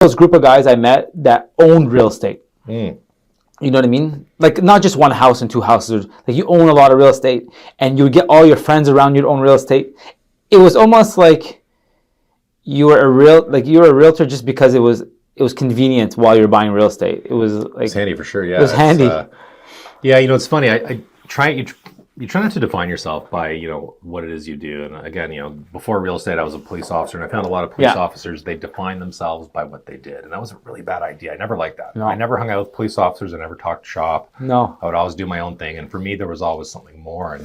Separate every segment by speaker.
Speaker 1: those group of guys I met that owned real estate. You know what I mean? Like not just one house and two houses. Like you own a lot of real estate, and you would get all your friends around you to own real estate. It was almost like you were a realtor just because it was convenient while you were buying real estate. It was like
Speaker 2: it's handy for sure. Yeah,
Speaker 1: it was handy.
Speaker 2: Yeah, you know, it's funny. You try not to define yourself by, you know, what it is you do. And again, you know, before real estate, I was a police officer, and I found a lot of police officers, they define themselves by what they did. And that was a really bad idea. I never liked that. No. I never hung out with police officers. I never talked shop.
Speaker 1: No.
Speaker 2: I would always do my own thing. And for me, there was always something more. And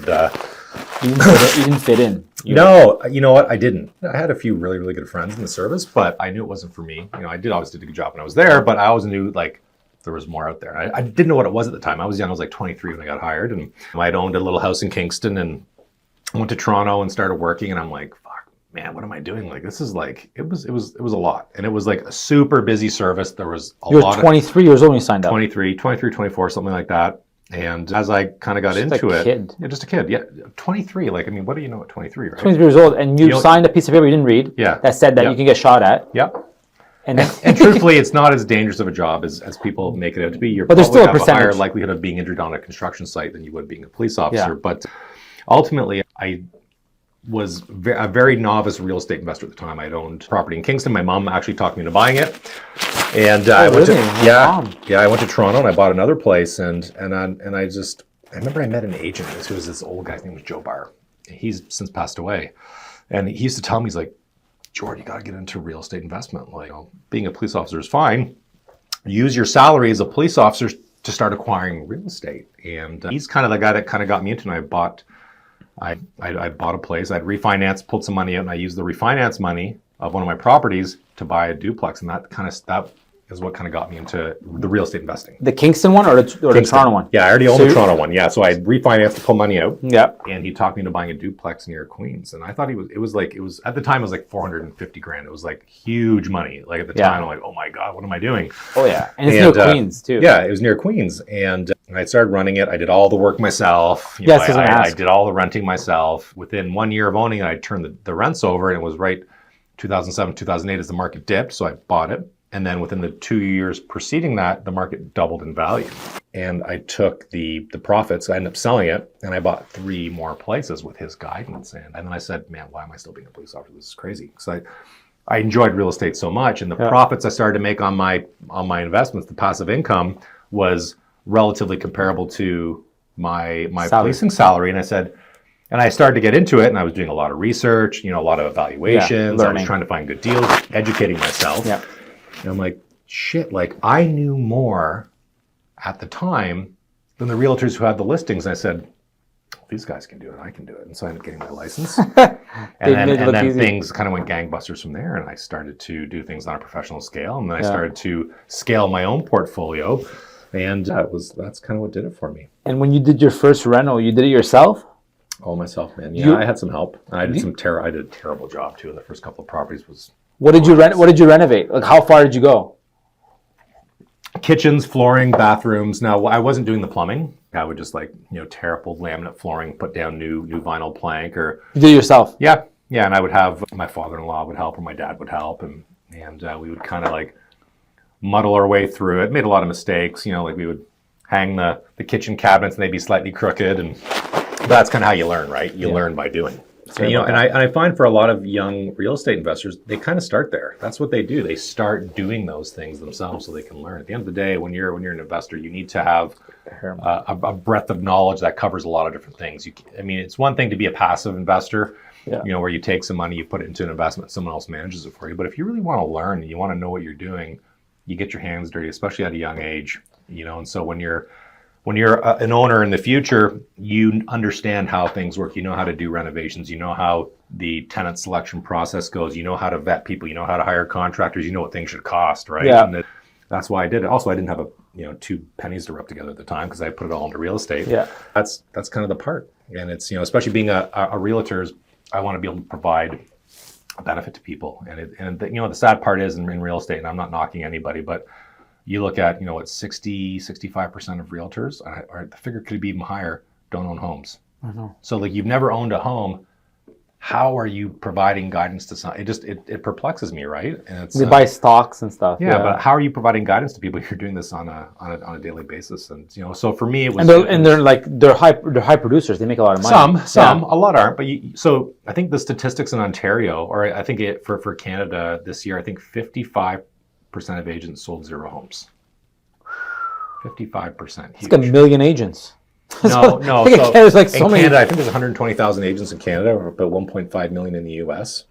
Speaker 1: you didn't fit in.
Speaker 2: No, you know what? I didn't. I had a few really, really good friends in the service, but I knew it wasn't for me. You know, I did obviously do a good job when I was there, but I always knew like there was more out there. I didn't know what it was at the time. I was young. I was like 23 when I got hired, and I'd owned a little house in Kingston, and went to Toronto and started working. And I'm like, fuck, man, what am I doing? Like, this is like, it was a lot, and it was like a super busy service. There was a lot.
Speaker 1: You were 23 years old when you signed up.
Speaker 2: 23, 24, something like that. And as I kind of got into it, just a kid, 23. Like, I mean, what do you know at 23, right?
Speaker 1: 23 years old, and you signed a piece of paper you didn't read.
Speaker 2: Yeah.
Speaker 1: That said that you can get shot at.
Speaker 2: Yep. And truthfully, it's not as dangerous of a job as people make it out to be. You're
Speaker 1: but there's still
Speaker 2: have
Speaker 1: a
Speaker 2: higher likelihood of being injured on a construction site than you would being a police officer.
Speaker 1: Yeah.
Speaker 2: But ultimately, I was a very novice real estate investor at the time. I'd owned property in Kingston. My mom actually talked me into buying it. And I went I went to Toronto and I bought another place. And I remember I met an agent. This was this old guy's name was Joe Barr. He's since passed away. And he used to tell me, he's like, Jordan, you got to get into real estate investment. Like, being a police officer is fine. Use your salary as a police officer to start acquiring real estate. And he's kind of the guy that kind of got me into it. And I bought a place. I'd refinanced, pulled some money out, and I used the refinance money of one of my properties to buy a duplex. And that is what kind of got me into the real estate investing.
Speaker 1: The Kingston one or the Toronto one?
Speaker 2: Yeah, I already owned the Toronto one. Yeah, so I refinanced to pull money out.
Speaker 1: Yeah.
Speaker 2: And he talked me into buying a duplex near Queens. And I thought it was at the time it was like 450 grand. It was like huge money. Like at the time, I'm like, oh my God, what am I doing?
Speaker 1: Oh yeah, and it's near Queens too.
Speaker 2: Yeah, it was near Queens. And I started running it. I did all the work myself. I did all the renting myself. Within 1 year of owning it, I turned the rents over, and it was right 2007, 2008 as the market dipped. So I bought it. And then within the 2 years preceding that, the market doubled in value. And I took the profits, I ended up selling it, and I bought 3 more places with his guidance. And then I said, man, why am I still being a police officer? This is crazy. Because I enjoyed real estate so much, and the profits I started to make on my investments, the passive income, was relatively comparable to my policing salary. And I said, and I started to get into it, and I was doing a lot of research, a lot of evaluations. I was trying to find good deals, educating myself.
Speaker 1: Yeah.
Speaker 2: And I'm like, shit, like I knew more at the time than the realtors who had the listings. And I said, these guys can do it, I can do it. And so I ended up getting my license. and then things kind of went gangbusters from there. And I started to do things on a professional scale. And then I started to scale my own portfolio. And that's kind of what did it for me.
Speaker 1: And when you did your first rental, you did it yourself?
Speaker 2: All myself, man. Yeah, I had some help. And I did I did a terrible job too. The first couple of properties was...
Speaker 1: What did you renovate? Like, how far did you go?
Speaker 2: Kitchens, flooring, bathrooms. Now, I wasn't doing the plumbing. I would just tear up old laminate flooring, put down new vinyl plank, or...
Speaker 1: You did it yourself?
Speaker 2: Yeah. Yeah, and I would have my father-in-law would help, or my dad would help, and we would kind of like muddle our way through it. Made a lot of mistakes, like we would hang the kitchen cabinets and they'd be slightly crooked, and that's kind of how you learn, right? You learn by doing. And I find for a lot of young real estate investors, they kind of start there. That's what they do. They start doing those things themselves so they can learn. At the end of the day, when you're an investor, you need to have a breadth of knowledge that covers a lot of different things. It's one thing to be a passive investor, where you take some money, you put it into an investment, someone else manages it for you. But if you really want to learn and you want to know what you're doing, you get your hands dirty, especially at a young age. And so when you're an owner in the future, you understand how things work. You know how to do renovations. You know how the tenant selection process goes. You know how to vet people. You know how to hire contractors. You know what things should cost, right?
Speaker 1: Yeah.
Speaker 2: And that's why I did it. Also, I didn't have 2 pennies to rub together at the time because I put it all into real estate.
Speaker 1: Yeah.
Speaker 2: That's kind of the part. And it's, especially being a realtor, I want to be able to provide a benefit to people. And the sad part is in real estate, and I'm not knocking anybody, but you look at, 65% of realtors, or the figure could be even higher, don't own homes.
Speaker 1: I know.
Speaker 2: So you've never owned a home. how are you providing guidance to some? It perplexes me, right? And it's
Speaker 1: They buy stocks and stuff.
Speaker 2: yeah, but how are you providing guidance to people if you're doing this on a daily basis? And so for me, it was
Speaker 1: they're high producers. They make a lot of money.
Speaker 2: Some, a lot aren't. But so I think the statistics in Ontario, or I think for Canada this year, I think 55% of agents sold 0 homes. 55%.
Speaker 1: It's like a million agents.
Speaker 2: No.
Speaker 1: So there's like so many.
Speaker 2: Canada, I think there's 120,000 agents in Canada, about 1.5 million in the U.S.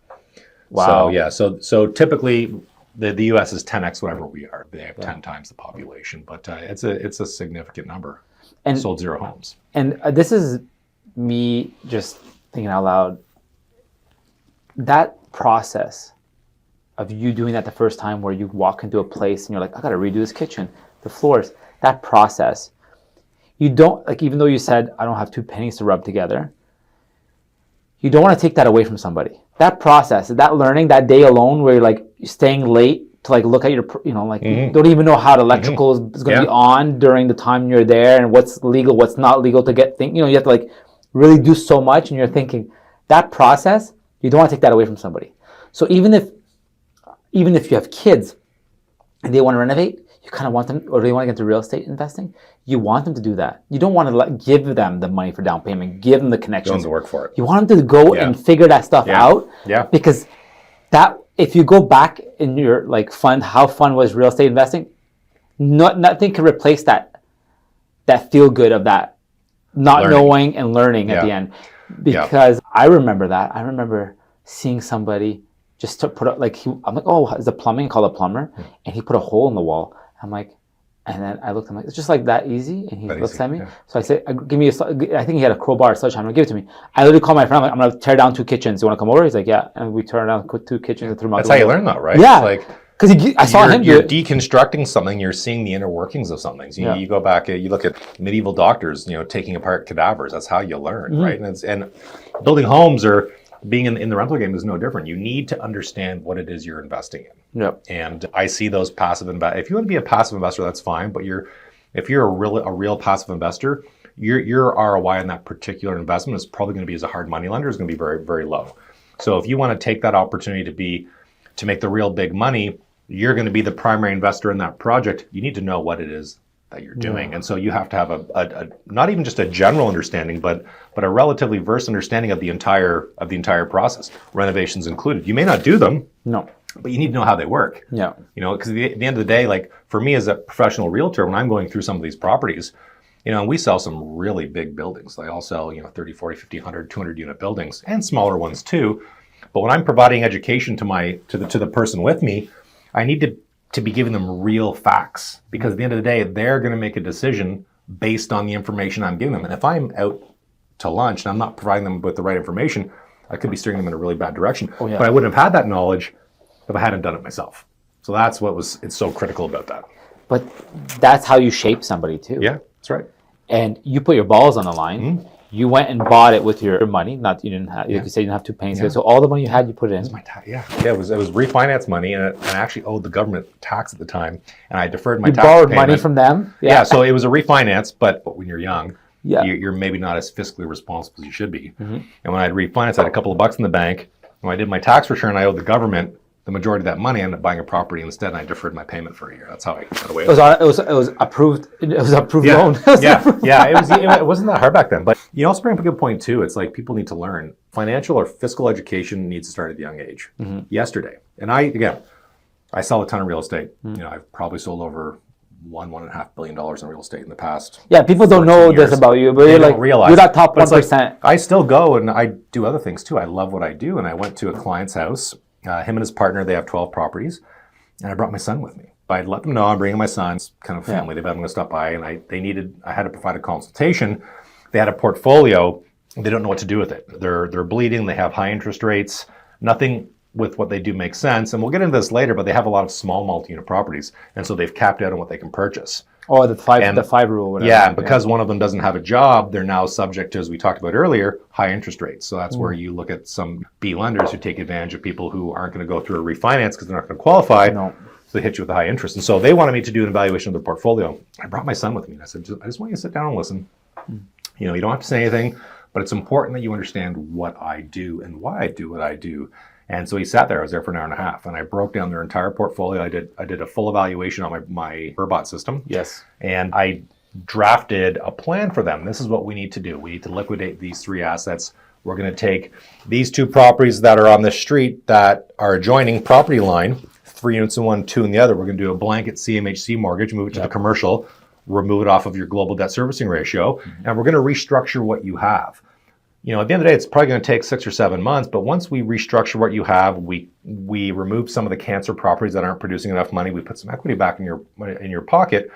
Speaker 1: Wow.
Speaker 2: So typically the U.S. is 10x whatever we are. They have 10 times the population, but it's a significant number. And sold 0 homes.
Speaker 1: And this is me just thinking out loud. That process of you doing that the first time, where you walk into a place and you're like, I got to redo this kitchen, the floors. That process. You don't, like, even though you said, I don't have 2 pennies to rub together, you don't want to take that away from somebody. That process, that learning, that day alone where you're like staying late to like look at your, you don't even know how the electrical is going to be on during the time you're there, and what's legal, what's not legal to get things, you have to like really do so much, and you're thinking that process, you don't want to take that away from somebody. So even if you have kids and they want to renovate, you kind of want them, or they want to get into real estate investing, you want them to do that. You don't want to give them the money for down payment, give them the connections.
Speaker 2: You want them to work for it.
Speaker 1: You want them to go and figure that stuff out.
Speaker 2: Yeah.
Speaker 1: Because that, if you go back in your like how fun was real estate investing, nothing can replace that feel good of that knowing and learning at the end. Because I remember that. I remember seeing somebody just to put up, I'm like, oh, is the plumbing, called a plumber, and he put a hole in the wall. I'm like, and then I looked, I'm like, it's just like that easy. And he looks at me. Yeah. So I say, give me I think he had a crowbar or sledgehammer. Give it to me. I literally called my friend. I'm like, I'm going to tear down 2 kitchens. You want to come over? He's like, yeah. And we turned down 2 kitchens and threw them out.
Speaker 2: That's how you learn that, right?
Speaker 1: Yeah. Because I saw him.
Speaker 2: You're deconstructing something. You're seeing the inner workings of something. So you go back, you look at medieval doctors, taking apart cadavers. That's how you learn, right? And building homes or being in the rental game is no different. You need to understand what it is you're investing in.
Speaker 1: Yep.
Speaker 2: And I see those passive investors. If you want to be a passive investor, that's fine. But if you're a real passive investor, your ROI on that particular investment is probably going to be, as a hard money lender, is going to be very, very low. So if you want to take that opportunity to make the real big money, you're going to be the primary investor in that project. You need to know what it is that you're doing. And so you have to have a not even just a general understanding, but a relatively versed understanding of the entire process, renovations included. You may not do them.
Speaker 1: No.
Speaker 2: But you need to know how they work. Yeah. Because at the end of the day, like for me as a professional realtor, when I'm going through some of these properties, and we sell some really big buildings. They all sell, 30, 40, 50, 100, 200 unit buildings, and smaller ones too. But when I'm providing education to the person with me, I need to be giving them real facts, because at the end of the day, they're going to make a decision based on the information I'm giving them. And if I'm out to lunch and I'm not providing them with the right information, I could be steering them in a really bad direction. Oh, yeah. But I wouldn't have had that knowledge if I hadn't done it myself. So that's it's so critical about that.
Speaker 1: But that's how you shape somebody too.
Speaker 2: Yeah, that's right.
Speaker 1: And you put your balls on the line. Mm-hmm. You went and bought it with your money. Not, you didn't have, like you said, you didn't have 2 pennies. Yeah. So all the money you had, you put it in.
Speaker 2: It was refinance money, and I actually owed the government tax at the time, and I deferred my tax
Speaker 1: borrowed
Speaker 2: payment.
Speaker 1: Money from them.
Speaker 2: Yeah. So it was a refinance, but when you're young, you're maybe not as fiscally responsible as you should be. Mm-hmm. And when I had refinanced, I had a couple of bucks in the bank. When I did my tax return, I owed the government the majority of that money. I ended up buying a property instead, and I deferred my payment for a year. That's how I got away with it.
Speaker 1: It was approved. It was approved loan.
Speaker 2: It wasn't that hard back then. But you also bring up a good point too. It's like people need to learn. Financial or fiscal education needs to start at a young age. Mm-hmm. Yesterday, and I sell a ton of real estate. Mm-hmm. I've probably sold over $1.5 billion in real estate in the past.
Speaker 1: Yeah, people don't know this about you, but you're like, you're that top 1%.
Speaker 2: Like, I still go and I do other things too. I love what I do, and I went to a client's house. Him and his partner, they have 12 properties, and I brought my son with me. I let them know I'm bringing my son. It's kind of family. They've had him to stop by, and I had to provide a consultation. They had a portfolio. They don't know what to do with it. They're bleeding. They have high interest rates. Nothing with what they do makes sense. And we'll get into this later, but they have a lot of small multi-unit properties, and so they've capped out on what they can purchase.
Speaker 1: Oh, the five rule. Whatever.
Speaker 2: Yeah, because one of them doesn't have a job, they're now subject to, as we talked about earlier, high interest rates. So that's where you look at some B lenders who take advantage of people who aren't going to go through a refinance because they're not going to qualify. No. So they hit you with a high interest. And so they wanted me to do an evaluation of their portfolio. I brought my son with me, and I said, I just want you to sit down and listen. You don't have to say anything, but it's important that you understand what I do and why I do what I do. And so he sat there. I was there for an hour and a half, and I broke down their entire portfolio. I did a full evaluation on my Brrrrbot system.
Speaker 1: Yes.
Speaker 2: And I drafted a plan for them. This is what we need to do. We need to liquidate these 3 assets. We're going to take these 2 properties that are on the street that are adjoining property line, 3 units in one, 2 in the other. We're going to do a blanket CMHC mortgage, move it to the commercial, remove it off of your global debt servicing ratio, and we're going to restructure what you have. At the end of the day, it's probably going to take 6 or 7 months, but once we restructure what you have, we remove some of the cancer properties that aren't producing enough money, we put some equity back in your pocket.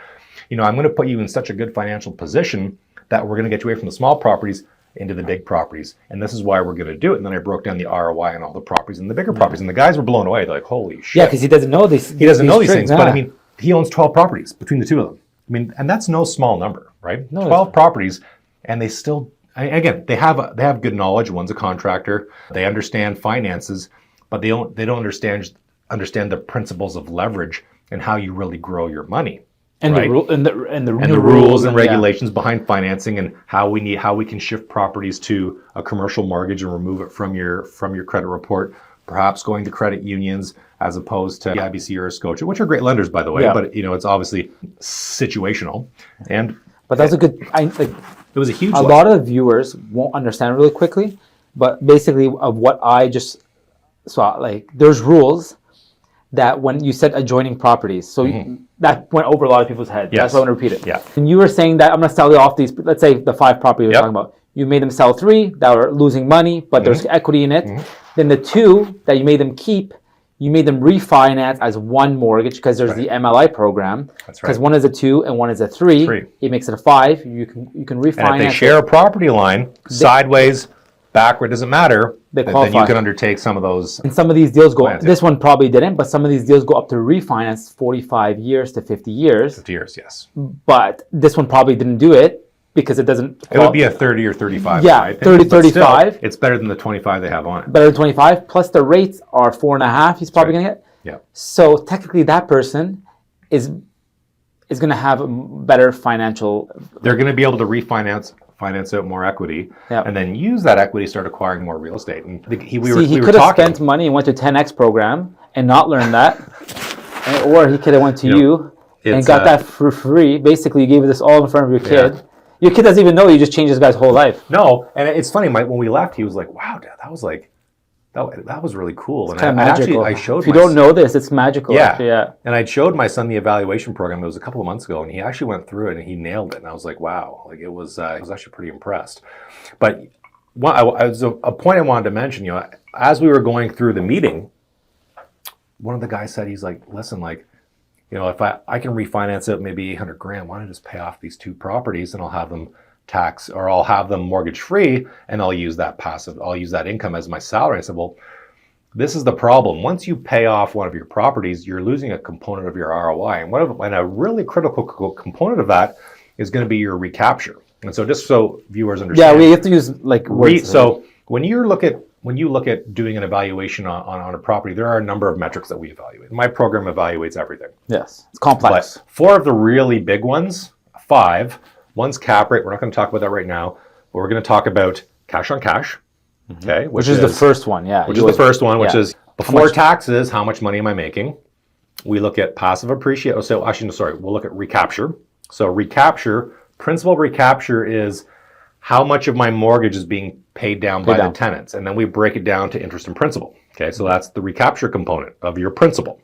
Speaker 2: I'm going to put you in such a good financial position that we're going to get you away from the small properties into the big properties. And this is why we're going to do it. And then I broke down the ROI on all the properties and the bigger properties. And the guys were blown away. They're like, holy shit.
Speaker 1: Yeah, because he doesn't know this.
Speaker 2: He doesn't know these things. But I mean, he owns 12 properties between the 2 of them. And that's no small number, right?
Speaker 1: No,
Speaker 2: 12 properties, and they still, again, they have good knowledge. One's a contractor. They understand finances, but they don't understand the principles of leverage and how you really grow your money.
Speaker 1: And
Speaker 2: right?
Speaker 1: the
Speaker 2: rules and regulations behind financing, and how we can shift properties to a commercial mortgage and remove it from your credit report, perhaps going to credit unions as opposed to IBC or Scotia, which are great lenders, by the way. But it's obviously situational.
Speaker 1: But that's a good.
Speaker 2: It was a huge.
Speaker 1: A lot of viewers won't understand really quickly, but basically of what I just saw, like there's rules that when you said adjoining properties, so that went over a lot of people's heads.
Speaker 2: Yes.
Speaker 1: That's why I want to repeat it.
Speaker 2: Yeah.
Speaker 1: And you were saying that I'm going to sell you off these, let's say the 5 properties we're talking about. You made them sell 3 that were losing money, but there's equity in it. Then the 2 that you made them keep, you made them refinance as 1 mortgage because there's the MLI program.
Speaker 2: That's right.
Speaker 1: Because one is a 2 and one is a 3. It makes it a 5. You can refinance.
Speaker 2: And if they share a property line, sideways, backward, doesn't matter, then you can undertake some of those.
Speaker 1: And some of these deals go, this one probably didn't, but some of these deals go up to refinance 45 years to 50 years.
Speaker 2: 50 years, yes.
Speaker 1: But this one probably didn't do it because it doesn't.
Speaker 2: It would be a 30 or 35.
Speaker 1: Yeah,
Speaker 2: I think.
Speaker 1: 30, 35.
Speaker 2: Still, it's better than the 25 they have on it.
Speaker 1: Better than 25, plus the rates are 4.5 he's probably going to get.
Speaker 2: Yeah.
Speaker 1: So technically that person is going to have a better financial.
Speaker 2: They're going to be able to finance out more equity, and then use that equity to start acquiring more real estate. And he
Speaker 1: could have spent money and went to 10X program and not learned that, or he could have went to you and got that for free. Basically, you gave this all in front of your kid. Yeah. Your kid doesn't even know you just changed this guy's whole life.
Speaker 2: No, and it's funny. When we left, he was like, "Wow, Dad, that was like." That was really cool.
Speaker 1: It's kind of magical.
Speaker 2: I showed.
Speaker 1: If you don't know this, it's magical.
Speaker 2: Yeah,
Speaker 1: actually, yeah.
Speaker 2: And I showed my son the evaluation program. It was a couple of months ago, and he actually went through it and he nailed it. And I was like, wow, like it was. I was actually pretty impressed. But a point I wanted to mention. As we were going through the meeting, one of the guys said, he's like, listen, like, if I can refinance it maybe $800,000, why don't I just pay off these 2 properties and I'll have them I'll have them mortgage free, and I'll use that income as my salary. I said, well, this is the problem. Once you pay off one of your properties, you're losing a component of your ROI. And a really critical component of that is going to be your recapture. And so just so viewers understand.
Speaker 1: Yeah, we have to use like words.
Speaker 2: So when you look at doing an evaluation on a property, there are a number of metrics that we evaluate. My program evaluates everything.
Speaker 1: Yes, it's complex.
Speaker 2: But 4 of the really big ones, 5, one's cap rate. We're not going to talk about that right now, but we're going to talk about cash on cash. Okay,
Speaker 1: which is the first one, yeah.
Speaker 2: Which is the first one, which is before taxes, how much money am I making? We look at passive appreciation. So actually, no, sorry, we'll look at recapture. So recapture, principal recapture is how much of my mortgage is being paid down by the tenants. And then we break it down to interest and principal. Okay, so that's the recapture component of your principal.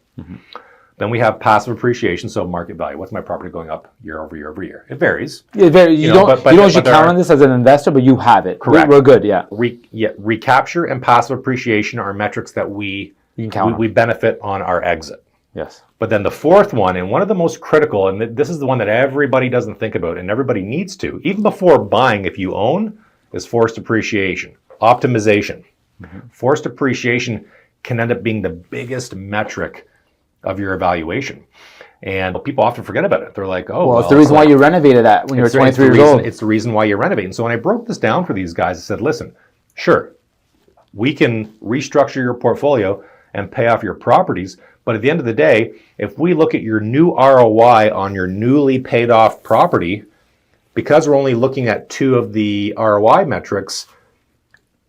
Speaker 2: Then we have passive appreciation, so market value. What's my property going up year over year over year? It varies.
Speaker 1: It varies. You don't count on this as an investor, but you have it.
Speaker 2: Correct.
Speaker 1: We're good, yeah.
Speaker 2: Recapture and passive appreciation are metrics that we benefit on our exit.
Speaker 1: Yes.
Speaker 2: But then the 4th one, and one of the most critical, and this is the one that everybody doesn't think about, and everybody needs to, even before buying, if you own, is forced appreciation, optimization. Forced appreciation can end up being the biggest metric of your evaluation. And people often forget about it. They're like, oh,
Speaker 1: well, it's the reason why you renovated that when you were 23 years old.
Speaker 2: It's the reason why you're renovating. So when I broke this down for these guys, I said, listen, sure, we can restructure your portfolio and pay off your properties. But at the end of the day, if we look at your new ROI on your newly paid off property, because we're only looking at 2 of the ROI metrics,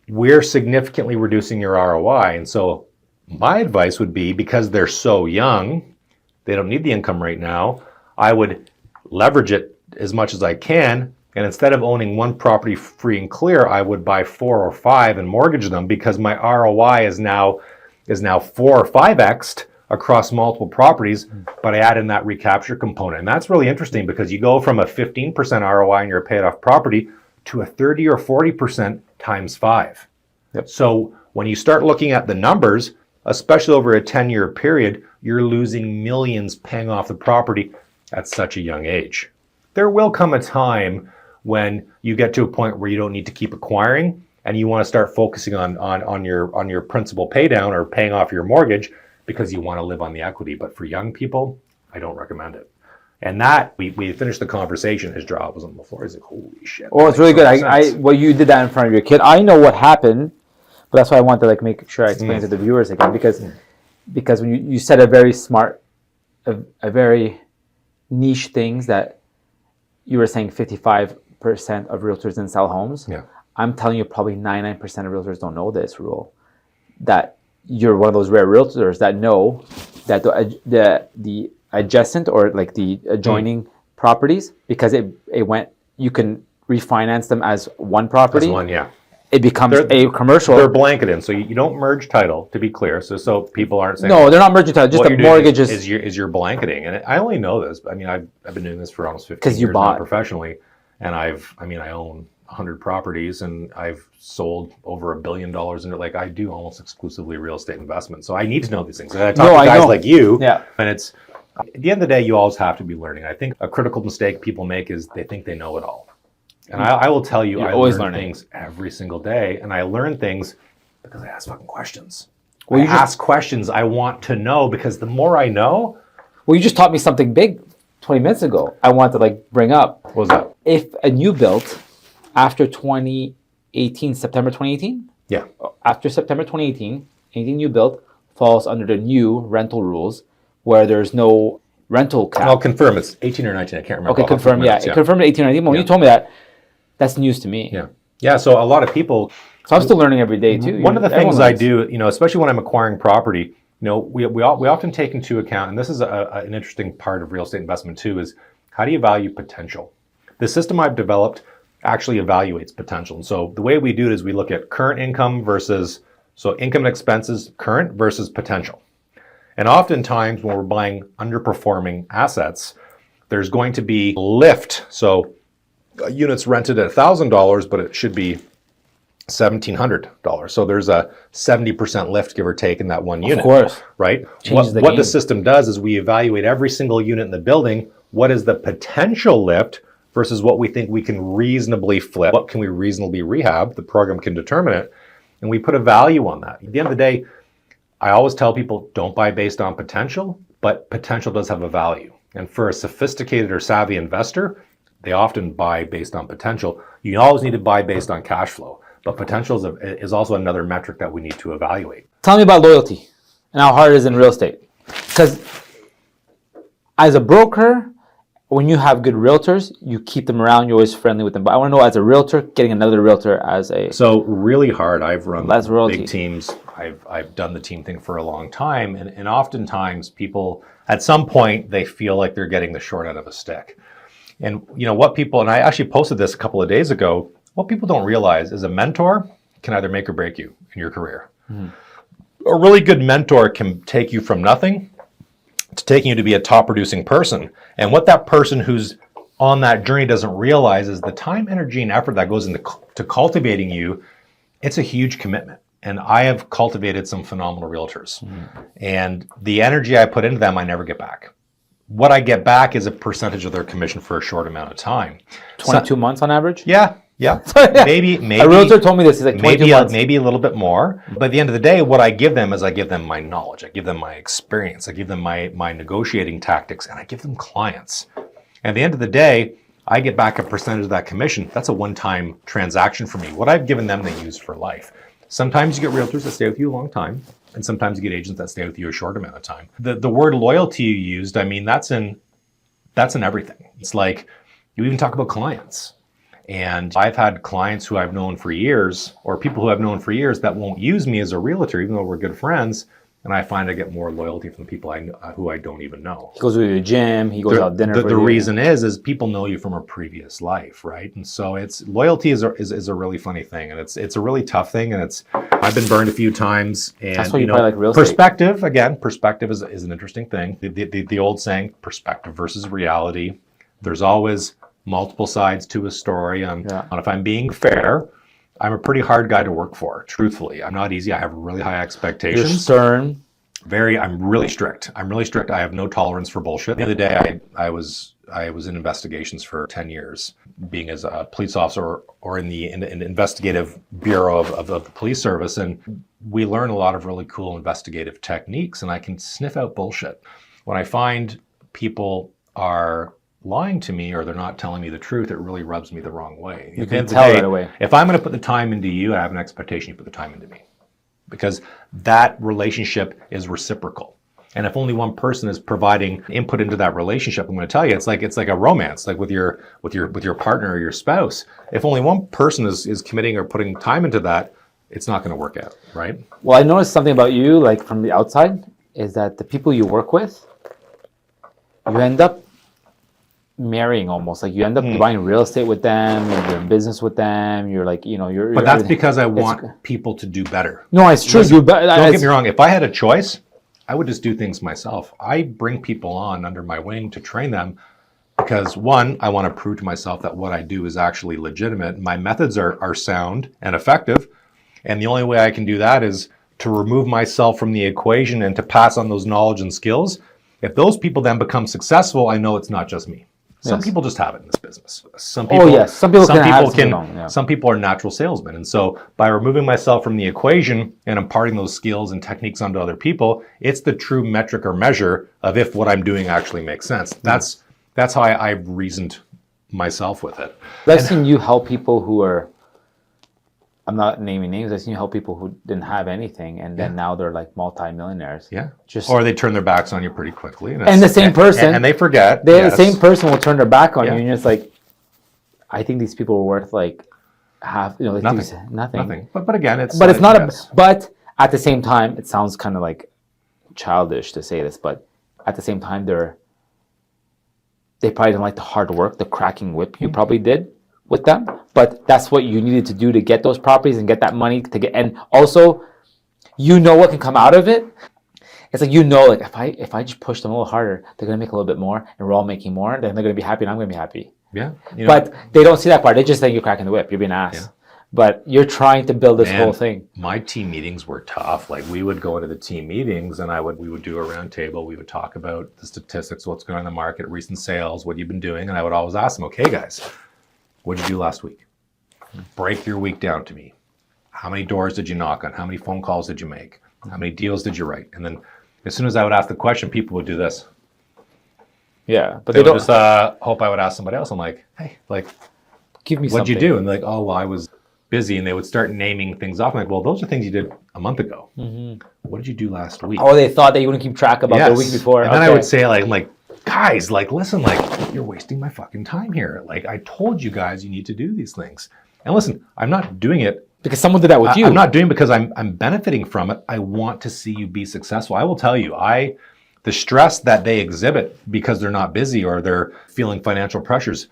Speaker 2: we're significantly reducing your ROI. And so my advice would be, because they're so young, they don't need the income right now, I would leverage it as much as I can. And instead of owning 1 property free and clear, I would buy 4 or 5 and mortgage them, because my ROI is now 4 or 5x'd across multiple properties, but I add in that recapture component. And that's really interesting, because you go from a 15% ROI in your paid off property to a 30 or 40% times 5.
Speaker 1: Yep.
Speaker 2: So when you start looking at the numbers, especially over a 10-year period, you're losing millions paying off the property at such a young age. There will come a time when you get to a point where you don't need to keep acquiring and you want to start focusing on your principal pay down or paying off your mortgage, because you want to live on the equity. But for young people, I don't recommend it. And that, we finished the conversation, his jaw was on the floor. He's like, holy shit.
Speaker 1: Oh, it's really good. Well, you did that in front of your kid. I know what happened, but that's why I want to make sure I explain to the viewers again, because when you said a very smart, a very niche things, that you were saying 55% of realtors didn't sell homes.
Speaker 2: Yeah.
Speaker 1: I'm telling you, probably 99% of realtors don't know this rule, that you're one of those rare realtors that know that the adjacent or the adjoining properties, because it went, you can refinance them as one property.
Speaker 2: As one, yeah.
Speaker 1: It becomes a commercial.
Speaker 2: They're blanketed, so you don't merge title, to be clear. So people aren't saying,
Speaker 1: no, they're not merging title. Just the mortgage
Speaker 2: is your blanketing. And I only know this. I mean, I've been doing this for almost 15 years now professionally, and I own 100 properties, and I've sold over $1 billion into, I do almost exclusively real estate investments. So I need to know these things. And I talk to guys like you, and it's, at the end of the day, you always have to be learning. I think a critical mistake people make is they think they know it all. And I will tell you, I learn things every single day, and I learn things because I ask fucking questions. Well, I ask questions I want to know, because the more I know.
Speaker 1: Well, you just taught me something big 20 minutes ago. I want to bring up.
Speaker 2: What was that?
Speaker 1: If a new built after 2018, September 2018?
Speaker 2: Yeah.
Speaker 1: After September 2018, anything you built falls under the new rental rules, where there's no rental cap.
Speaker 2: I'll confirm it's 18 or 19. I can't remember.
Speaker 1: Okay, confirm. Yeah, it confirmed 18 or 19. When you told me that, that's news to me.
Speaker 2: Yeah. Yeah. So a lot of people.
Speaker 1: So I'm still learning every day too.
Speaker 2: One of the things I do, especially when I'm acquiring property, we often take into account, and this is an interesting part of real estate investment too, is how do you value potential? The system I've developed actually evaluates potential. And so the way we do it is we look at current income versus, so income and expenses, current versus potential. And oftentimes when we're buying underperforming assets, there's going to be lift. So a unit's rented at $1,000, but it should be $1,700. So there's a 70% lift, give or take, in that one unit.
Speaker 1: Of course.
Speaker 2: Right? What the system does is we evaluate every single unit in the building. What is the potential lift versus what we think we can reasonably flip? What can we reasonably rehab? The program can determine it. And we put a value on that. At the end of the day, I always tell people, don't buy based on potential, but potential does have a value. And for a sophisticated or savvy investor, they often buy based on potential. You always need to buy based on cash flow, but potential is also another metric that we need to evaluate.
Speaker 1: Tell me about loyalty and how hard it is in real estate. Because as a broker, when you have good realtors, you keep them around, you're always friendly with them. But I want to know, as a realtor, getting another realtor as a...
Speaker 2: So really hard. I've run big teams. I've done the team thing for a long time. And oftentimes people, at some point, they feel like they're getting the short end of a stick. And what people, and I actually posted this a couple of days ago, what people don't realize is a mentor can either make or break you in your career. A really good mentor can take you from nothing to taking you to be a top producing person. And what that person who's on that journey doesn't realize is the time, energy, and effort that goes into cultivating you. It's a huge commitment. And I have cultivated some phenomenal realtors. And the energy I put into them, I never get back. What I get back is a percentage of their commission for a short amount of time.
Speaker 1: 22 months on average?
Speaker 2: Yeah. Maybe
Speaker 1: a realtor told me this is like 22 months.
Speaker 2: Maybe a little bit more. But at the end of the day, what I give them is I give them my knowledge. I give them my experience. I give them my negotiating tactics, and I give them clients. And at the end of the day, I get back a percentage of that commission. That's a one-time transaction for me. What I've given them, they use for life. Sometimes you get realtors that stay with you a long time, and sometimes you get agents that stay with you a short amount of time. The word loyalty you used, that's in everything. It's like, You even talk about clients. And I've had clients who I've known for years, or people who I've known for years, that won't use me as a realtor, even though we're good friends. And I find I get more loyalty from the people who I don't even know.
Speaker 1: He goes to the gym. He goes out dinner.
Speaker 2: The reason is people know you from a previous life, right? And so loyalty is a really funny thing, and it's a really tough thing, and I've been burned a few times. And
Speaker 1: that's why you probably like real estate.
Speaker 2: Perspective is an interesting thing. The old saying, perspective versus reality. There's always multiple sides to a story. And if I'm being fair, I'm a pretty hard guy to work for, truthfully. I'm not easy. I have really high expectations.
Speaker 1: You're stern.
Speaker 2: I'm really strict. I have no tolerance for bullshit. The other day, I was in investigations for 10 years, being as a police officer or in the investigative bureau of the police service. And we learn a lot of really cool investigative techniques, and I can sniff out bullshit. When I find people are lying to me or they're not telling me the truth, it really rubs me the wrong way.
Speaker 1: You can tell right away.
Speaker 2: If I'm going to put the time into you, I have an expectation you put the time into me, because that relationship is reciprocal. And if only one person is providing input into that relationship, I'm going to tell you, it's like a romance, like with your partner or your spouse. If only one person is committing or putting time into that, it's not going to work out, right?
Speaker 1: Well, I noticed something about you, like from the outside, is that the people you work with, you end up marrying almost. Like you end up buying real estate with them, you're in business with them, you're like,
Speaker 2: But that's because I want people to do better.
Speaker 1: No, it's true.
Speaker 2: Don't get me wrong. If I had a choice, I would just do things myself. I bring people on under my wing to train them because, one, I want to prove to myself that what I do is actually legitimate. My methods are sound and effective. And the only way I can do that is to remove myself from the equation and to pass on those knowledge and skills. If those people then become successful, I know it's not just me. Some people just have it in this business. Some people are natural salesmen. And so by removing myself from the equation and imparting those skills and techniques onto other people, it's the true metric or measure of if what I'm doing actually makes sense. That's how I've reasoned myself with it.
Speaker 1: I've seen you help people who are, I'm not naming names, I've seen you help people who didn't have anything, and then now they're like multi-millionaires.
Speaker 2: Yeah. Or they turn their backs on you pretty quickly.
Speaker 1: And the same person.
Speaker 2: And they forget.
Speaker 1: The same person will turn their back on you, and you're just like, I think these people are worth like half, like nothing.
Speaker 2: But again, it's...
Speaker 1: But it's not but at the same time, it sounds kind of like childish to say this, but at the same time, they probably don't like the hard work, the cracking whip you probably did with them, but that's what you needed to do to get those properties and get that money to get, and also what can come out of it. It's like like if I just push them a little harder, they're gonna make a little bit more, and we're all making more, then they're gonna be happy and I'm gonna be happy.
Speaker 2: Yeah.
Speaker 1: But they don't see that part. They just think you're cracking the whip, you're being an ass. Yeah. But you're trying to build this whole thing.
Speaker 2: My team meetings were tough. Like we would go into the team meetings and we would do a round table. We would talk about the statistics, what's going on in the market, recent sales, what you've been doing. And I would always ask them, okay, guys, what did you do last week? Break your week down to me. How many doors did you knock on? How many phone calls did you make? How many deals did you write? And then as soon as I would ask the question, people would do this.
Speaker 1: Yeah, but
Speaker 2: they would just hope I would ask somebody else. I'm like, hey,
Speaker 1: give me
Speaker 2: what'd you do? And they're like, oh, well, I was busy. And they would start naming things off. I'm like, well, those are things you did a month ago. Mm-hmm. What did you do last week?
Speaker 1: Oh, they thought that you wouldn't keep track about the week before.
Speaker 2: And then I would say, guys, listen, you're wasting my fucking time here. I told you guys you need to do these things. And listen, I'm not doing it
Speaker 1: because someone did that with you.
Speaker 2: I'm not doing it because I'm benefiting from it. I want to see you be successful. I will tell you, the stress that they exhibit because they're not busy or they're feeling financial pressures,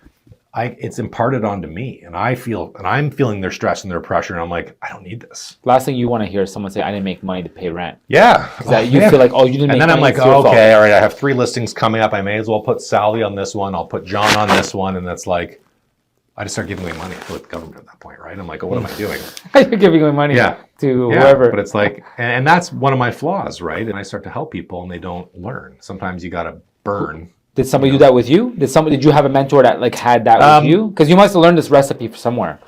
Speaker 2: it's imparted onto me, and I'm feeling their stress and their pressure, and I'm like, I don't need this.
Speaker 1: Last thing you want to hear is someone say, I didn't make money to pay rent.
Speaker 2: Yeah.
Speaker 1: You feel like, you didn't make money.
Speaker 2: And then I'm like, okay, all right, I have 3 listings coming up. I may as well put Sally on this one. I'll put John on this one. And that's like, I just start giving away money to the government at that point, right? I'm like, what am I doing?
Speaker 1: You're giving away money to whoever.
Speaker 2: But it's like, and that's one of my flaws, right? And I start to help people and they don't learn. Sometimes you got to burn.
Speaker 1: Did somebody do that with you? Did you have a mentor that had that with you? Because you must have learned this recipe from somewhere.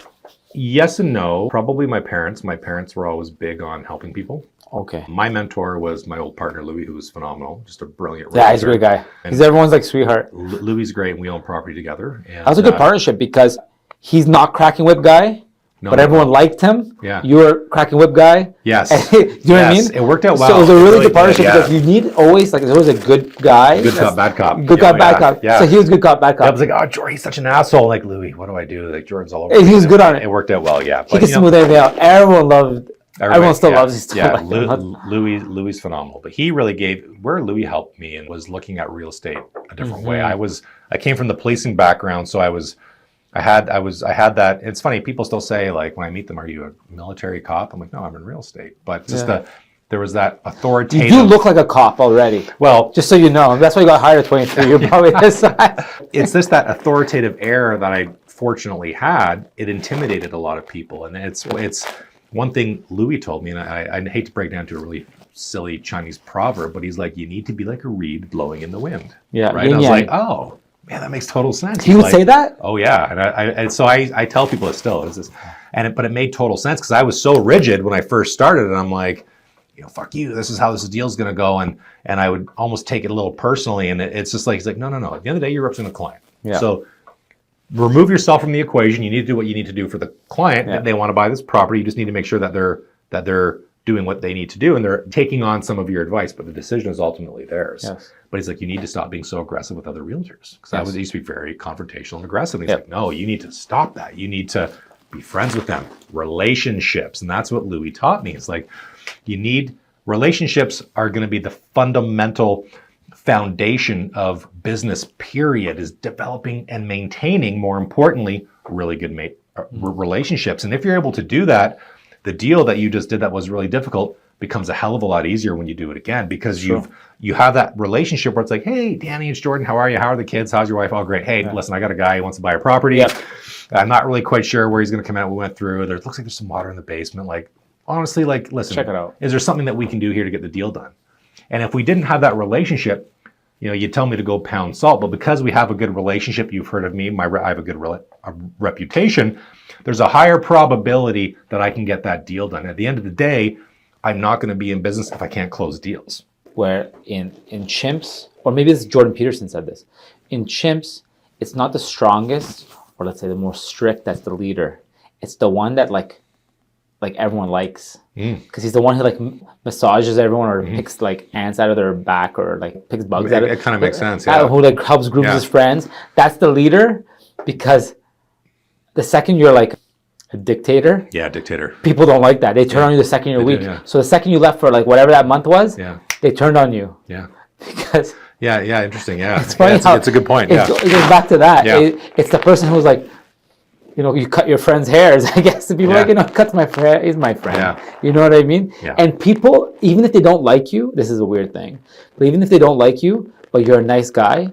Speaker 2: Yes and no. Probably my parents. My parents were always big on helping people.
Speaker 1: Okay.
Speaker 2: My mentor was my old partner, Louis, who was phenomenal. Just a brilliant
Speaker 1: realtor. Yeah, he's a great guy. He's everyone's sweetheart.
Speaker 2: Louis is great, and we own property together. And
Speaker 1: that was a good partnership because he's not cracking whip guy, but everyone liked him.
Speaker 2: Yeah.
Speaker 1: You were cracking whip guy.
Speaker 2: Yes.
Speaker 1: Do you know what I mean?
Speaker 2: It worked out well.
Speaker 1: So it was a really good partnership
Speaker 2: did,
Speaker 1: because you need always, like, there's always a good guy.
Speaker 2: Good cop, bad cop.
Speaker 1: Good cop, bad cop.
Speaker 2: Yeah.
Speaker 1: So he was good cop, bad cop.
Speaker 2: I was like, oh, Jordan, he's such an asshole. Like, Louis, what do I do? Like, Jordan's all over.
Speaker 1: And he was good on it.
Speaker 2: It worked out well, yeah.
Speaker 1: He could smooth everything out. Everyone still loves his stuff.
Speaker 2: Yeah, Louis is phenomenal. But he really where Louis helped me and was looking at real estate a different way. I came from the policing background, so I had that. It's funny, people still say, like, when I meet them, are you a military cop? I'm like, no, I'm in real estate. But just there was that authoritative.
Speaker 1: You do look like a cop already.
Speaker 2: Well,
Speaker 1: just so you know, that's why you got hired at 23. You're probably this size.
Speaker 2: It's just that authoritative air that I fortunately had. It intimidated a lot of people, and it's one thing Louis told me, and I hate to break down to a really silly Chinese proverb, but he's like, you need to be like a reed blowing in the wind.
Speaker 1: Yeah,
Speaker 2: right. And I was like, oh man, that makes total sense.
Speaker 1: He would say that?
Speaker 2: Oh yeah, and so I tell people it still is this, but it made total sense because I was so rigid when I first started, and I'm like, fuck you, this is how this deal's gonna go, and I would almost take it a little personally, and it's just like, he's like, no, at the end of the day, you're representing the client.
Speaker 1: Yeah.
Speaker 2: So remove yourself from the equation. You need to do what you need to do for the client. Yeah. They want to buy this property. You just need to make sure that they're doing what they need to do, and they're taking on some of your advice, but the decision is ultimately theirs.
Speaker 1: Yes.
Speaker 2: But he's like, you need to stop being so aggressive with other realtors, because I used to be very confrontational and aggressive. And he's like, no, you need to stop that. You need to be friends with them. Relationships, and that's what Louis taught me. It's like, relationships are going to be the fundamental foundation of business, period, is developing and maintaining, more importantly, really good relationships. And if you're able to do that, the deal that you just did that was really difficult becomes a hell of a lot easier when you do it again, because you have that relationship where it's like, hey, Danny, it's Jordan, how are you? How are the kids? How's your wife? All great. Hey, listen, I got a guy who wants to buy a property. Yep. I'm not really quite sure where he's going to come out. We went through. Looks like there's some water in the basement. Like, honestly, like, listen,
Speaker 1: check it out. Is
Speaker 2: there something that we can do here to get the deal done? And if we didn't have that relationship, you tell me to go pound salt, but because we have a good relationship, you've heard of me, I have a good reputation, there's a higher probability that I can get that deal done. At the end of the day, I'm not going to be in business if I can't close deals.
Speaker 1: Where in chimps, or maybe it's Jordan Peterson said this, in chimps, it's not the strongest, or let's say the more strict, that's the leader. It's the one that like everyone likes, because he's the one who like massages everyone, or picks like ants out of their back, or like picks bugs out of it.
Speaker 2: It kind of makes sense. Yeah.
Speaker 1: Who like helps groups his friends. That's the leader, because the second you're like a dictator,
Speaker 2: dictator,
Speaker 1: people don't like that. They turn on you the second you're weak.
Speaker 2: Yeah.
Speaker 1: So the second you left for like whatever that month was, they turned on you.
Speaker 2: Yeah.
Speaker 1: Because
Speaker 2: interesting. Yeah.
Speaker 1: It's funny how
Speaker 2: it's a good point.
Speaker 1: It goes back to that.
Speaker 2: Yeah.
Speaker 1: It's the person who's like, you cut your friend's hairs, I guess. The people are like, cuts my hair, he's my friend.
Speaker 2: Yeah.
Speaker 1: You know what I mean?
Speaker 2: Yeah.
Speaker 1: And people, even if they don't like you, this is a weird thing, but even if they don't like you, but you're a nice guy,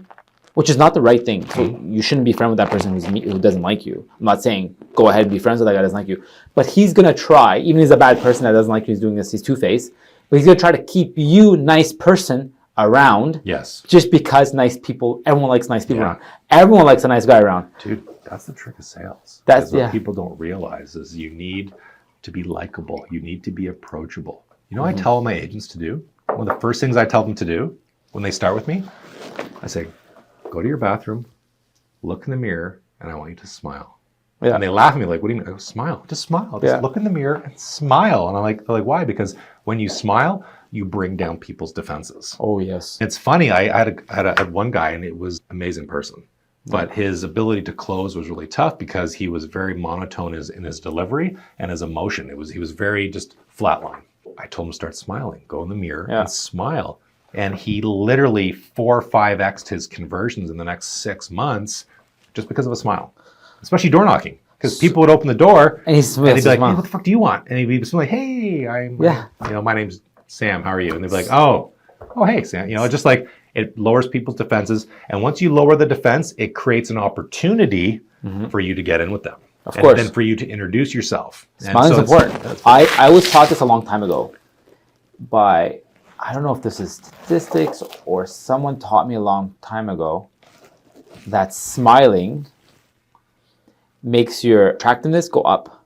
Speaker 1: which is not the right thing. So you shouldn't be friends with that person who doesn't like you. I'm not saying go ahead and be friends with that guy who doesn't like you. But he's going to try, even if he's a bad person that doesn't like you, he's doing this, he's two-faced, but he's going to try to keep you, nice person, around.
Speaker 2: Yes.
Speaker 1: Just because nice people, everyone likes nice people around.
Speaker 2: Yeah.
Speaker 1: Everyone likes a nice guy around.
Speaker 2: Dude, that's the trick of sales.
Speaker 1: That's
Speaker 2: what people don't realize is you need to be likable. You need to be approachable. I tell my agents to do, one of the first things I tell them to do when they start with me, I say, go to your bathroom, look in the mirror, and I want you to smile. Yeah. And they laugh at me like, what do you mean? I go, smile. Just smile. Just look in the mirror and smile. And they're like, why? Because when you smile, you bring down people's defenses.
Speaker 1: Oh, yes.
Speaker 2: It's funny. I had one guy, and it was an amazing person. But his ability to close was really tough because he was very monotone in his delivery and his emotion. He was very just flatline. I told him to start smiling. Go in the mirror and smile. And he literally 4 or 5x'd his conversions in the next 6 months just because of a smile. Especially door knocking. Because people would open the door and he'd be like, hey, what the fuck do you want? And he'd be like, hey, my name's Sam, how are you? And they'd be like, oh, hey, Sam. Just like, it lowers people's defenses. And once you lower the defense, it creates an opportunity for you to get in with them.
Speaker 1: Of course.
Speaker 2: And for you to introduce yourself.
Speaker 1: Smiling's important. I was taught this a long time ago by, I don't know if this is statistics or someone taught me a long time ago, that smiling makes your attractiveness go up.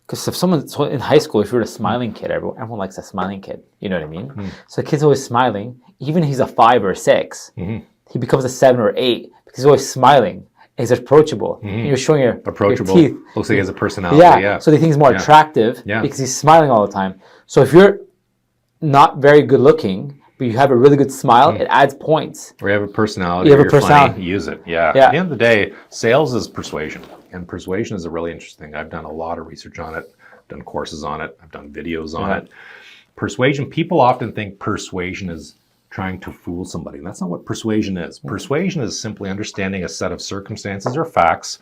Speaker 1: Because if someone's in high school, if you're a smiling kid, everyone likes a smiling kid. You know what I mean? So the kid's always smiling. Even if he's a 5 or 6, he becomes a 7 or 8 because he's always smiling. He's approachable. And you're showing your
Speaker 2: Approachable.
Speaker 1: your teeth.
Speaker 2: Looks like he has a personality.
Speaker 1: Yeah.
Speaker 2: Yeah.
Speaker 1: So they think he's more attractive because he's smiling all the time. So if you're not very good looking, but you have a really good smile, it adds points.
Speaker 2: Or you have a personality.
Speaker 1: You have a personality.
Speaker 2: Funny, use it. Yeah. At the end of the day, sales is persuasion. And persuasion is a really interesting thing. I've done a lot of research on it, done courses on it, I've done videos on it. Persuasion, people often think persuasion is trying to fool somebody. And that's not what persuasion is. Persuasion is simply understanding a set of circumstances or facts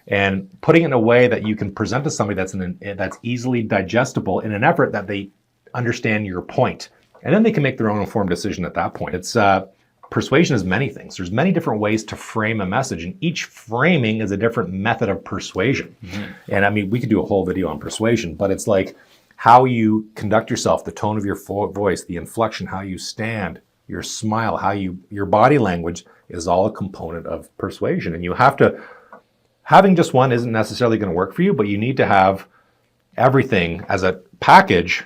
Speaker 2: and putting it in a way that you can present to somebody that's easily digestible in an effort that they understand your point. And then they can make their own informed decision at that point. It's persuasion is many things. There's many different ways to frame a message, and each framing is a different method of persuasion. And I mean, we could do a whole video on persuasion, but it's like how you conduct yourself, the tone of your voice, the inflection, how you stand, your smile, your body language is all a component of persuasion. And you have to, having just one isn't necessarily going to work for you, but you need to have everything as a package